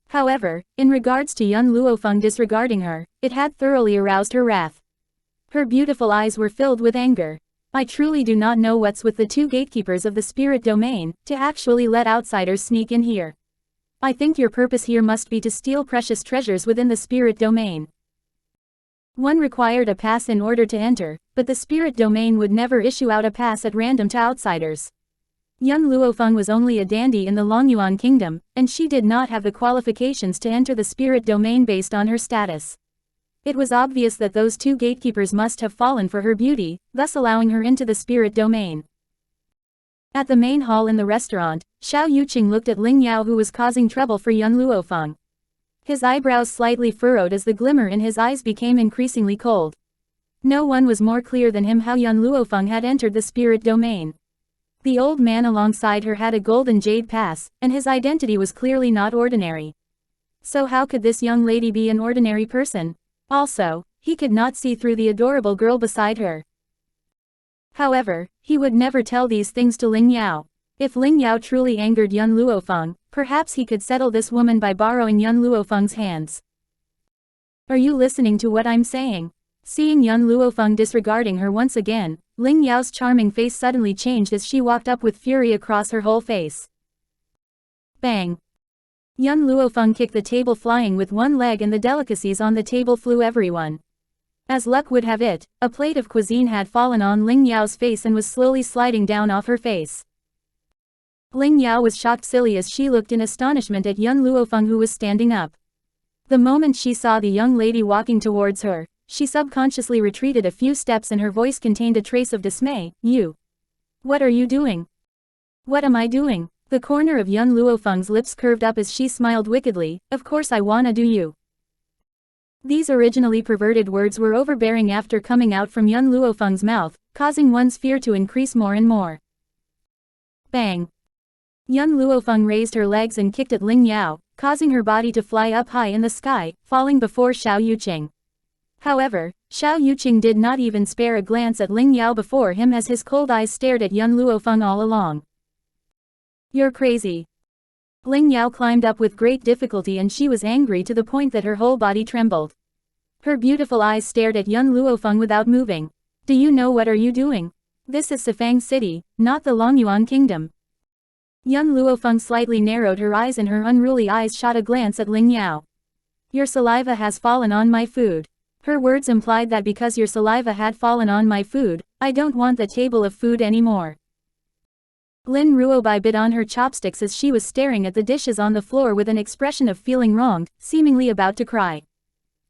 S1: However, in regards to Yun Luo Feng disregarding her, it had thoroughly aroused her wrath. Her beautiful eyes were filled with anger. "I truly do not know what's with the two gatekeepers of the spirit domain, to actually let outsiders sneak in here. I think your purpose here must be to steal precious treasures within the spirit domain. One required a pass in order to enter, but the spirit domain would never issue out a pass at random to outsiders. Yun Luo Feng was only a dandy in the Longyuan kingdom, and she did not have the qualifications to enter the spirit domain based on her status. It was obvious that those two gatekeepers must have fallen for her beauty, thus allowing her into the spirit domain." At the main hall in the restaurant, Xiao Yuqing looked at Ling Yao, who was causing trouble for Yun Luo Feng. His eyebrows slightly furrowed as the glimmer in his eyes became increasingly cold. No one was more clear than him how Yun Luo Feng had entered the spirit domain. The old man alongside her had a golden jade pass, and his identity was clearly not ordinary. So how could this young lady be an ordinary person? Also, he could not see through the adorable girl beside her. However, he would never tell these things to Ling Yao. If Ling Yao truly angered Yun Luo Feng, perhaps he could settle this woman by borrowing Yun Luo Feng's hands. "Are you listening to what I'm saying?" Seeing Yun Luo Feng disregarding her once again, Ling Yao's charming face suddenly changed as she walked up with fury across her whole face. Bang! Yun Luo Feng kicked the table, flying with one leg, and the delicacies on the table flew everyone. As luck would have it, a plate of cuisine had fallen on Ling Yao's face and was slowly sliding down off her face. Ling Yao was shocked silly as she looked in astonishment at Yun Luo Feng, who was standing up. The moment she saw the young lady walking towards her, she subconsciously retreated a few steps and her voice contained a trace of dismay. "You! What are you doing?" "What am I doing?" The corner of Yun Luo Feng's lips curved up as she smiled wickedly. "Of course I wanna do you." These originally perverted words were overbearing after coming out from Yun Luo Feng's mouth, causing one's fear to increase more and more. Bang! Yun Luo Feng raised her legs and kicked at Ling Yao, causing her body to fly up high in the sky, falling before Xiao Yuqing. However, Xiao Yuqing did not even spare a glance at Ling Yao before him as his cold eyes stared at Yun Luo Feng all along. "You're crazy." Ling Yao climbed up with great difficulty and she was angry to the point that her whole body trembled. Her beautiful eyes stared at Yun Luo Feng without moving. "Do you know what are you doing? This is Sifang City, not the Longyuan Kingdom." Yun Luo Feng slightly narrowed her eyes and her unruly eyes shot a glance at Ling Yao. "Your saliva has fallen on my food." Her words implied that because your saliva had fallen on my food, I don't want the table of food anymore. Lin Ruobai bit on her chopsticks as she was staring at the dishes on the floor with an expression of feeling wronged, seemingly about to cry.